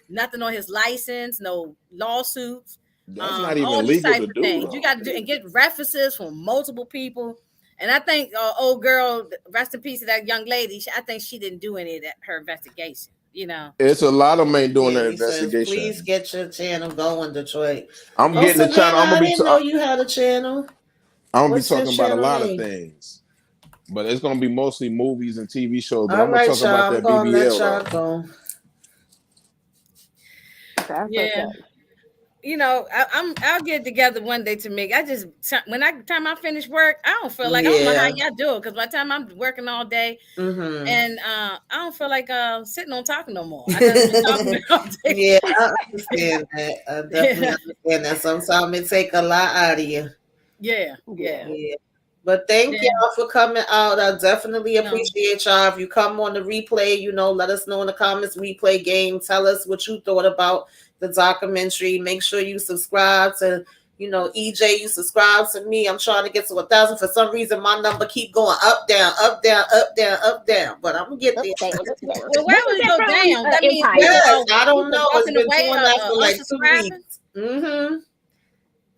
nothing on his license, no lawsuits, That's not all even these legal type to of do things. You got to though. do and get references from multiple people. And I think old girl, rest in peace to that young lady. I think she didn't do any of that her investigation. You know. It's a lot of them ain't doing Yeah, that he says, investigation. please get your channel going, Detroit. I'm Oh, getting the channel. Savannah, I didn't know you had a channel. I'm gonna be What's your talking about a channel lot of name? things, but it's gonna be mostly movies and TV shows. But All I'm gonna right, talk about y'all. I'm that gonna let BBL y'all though. go. That's what's Yeah. up. You know, I'll get together one day to make. When time I finish work, I don't feel like I don't know how Yeah. y'all do it because by the time I'm working all day Mm-hmm. and I don't feel like sitting on talking no more. I done been talking all day. Yeah, I understand that. I definitely Yeah, understand that. Sometimes it take a lot out of you. yeah, Yeah. Yeah. But thank yeah. y'all for coming out. I definitely No, appreciate y'all. If you come on the replay, let us know in the comments, replay game. Tell us what you thought about the documentary. Make sure you subscribe to, EJ, you subscribe to me. I'm trying to get to 1,000. For some reason, my number keep going up, down, up, down, up, down, up, down. But I'm gonna get Up, there. down, up, down. well, why What would was it that go from down? That means Empire? Yes, I don't people know. It's walking been away doing that for like 2 unsubscribing. weeks. Mm-hmm.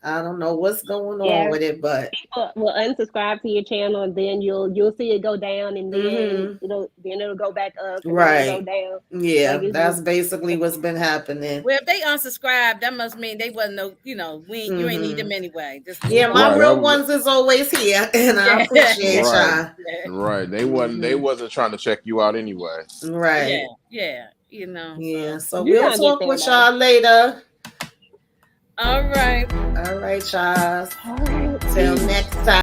I don't know what's going on Yeah. with it, but People will unsubscribe to your channel, and then you'll see it go down, and then it'll go back up, and then it'll go right. down. Yeah, Like it's that's just basically what's been happening. Well, if they unsubscribe, that must mean they wasn't no, you ain't need them anyway. Just Yeah, move my on. Right. real ones is always here, and I Yeah, appreciate Right. y'all. Right. They wasn't trying to check you out anyway. Right. yeah, yeah. You know. Yeah. So, So you're we'll gonna get talk there with though. y'all later. all right. All right, y'all. All right. Till next time.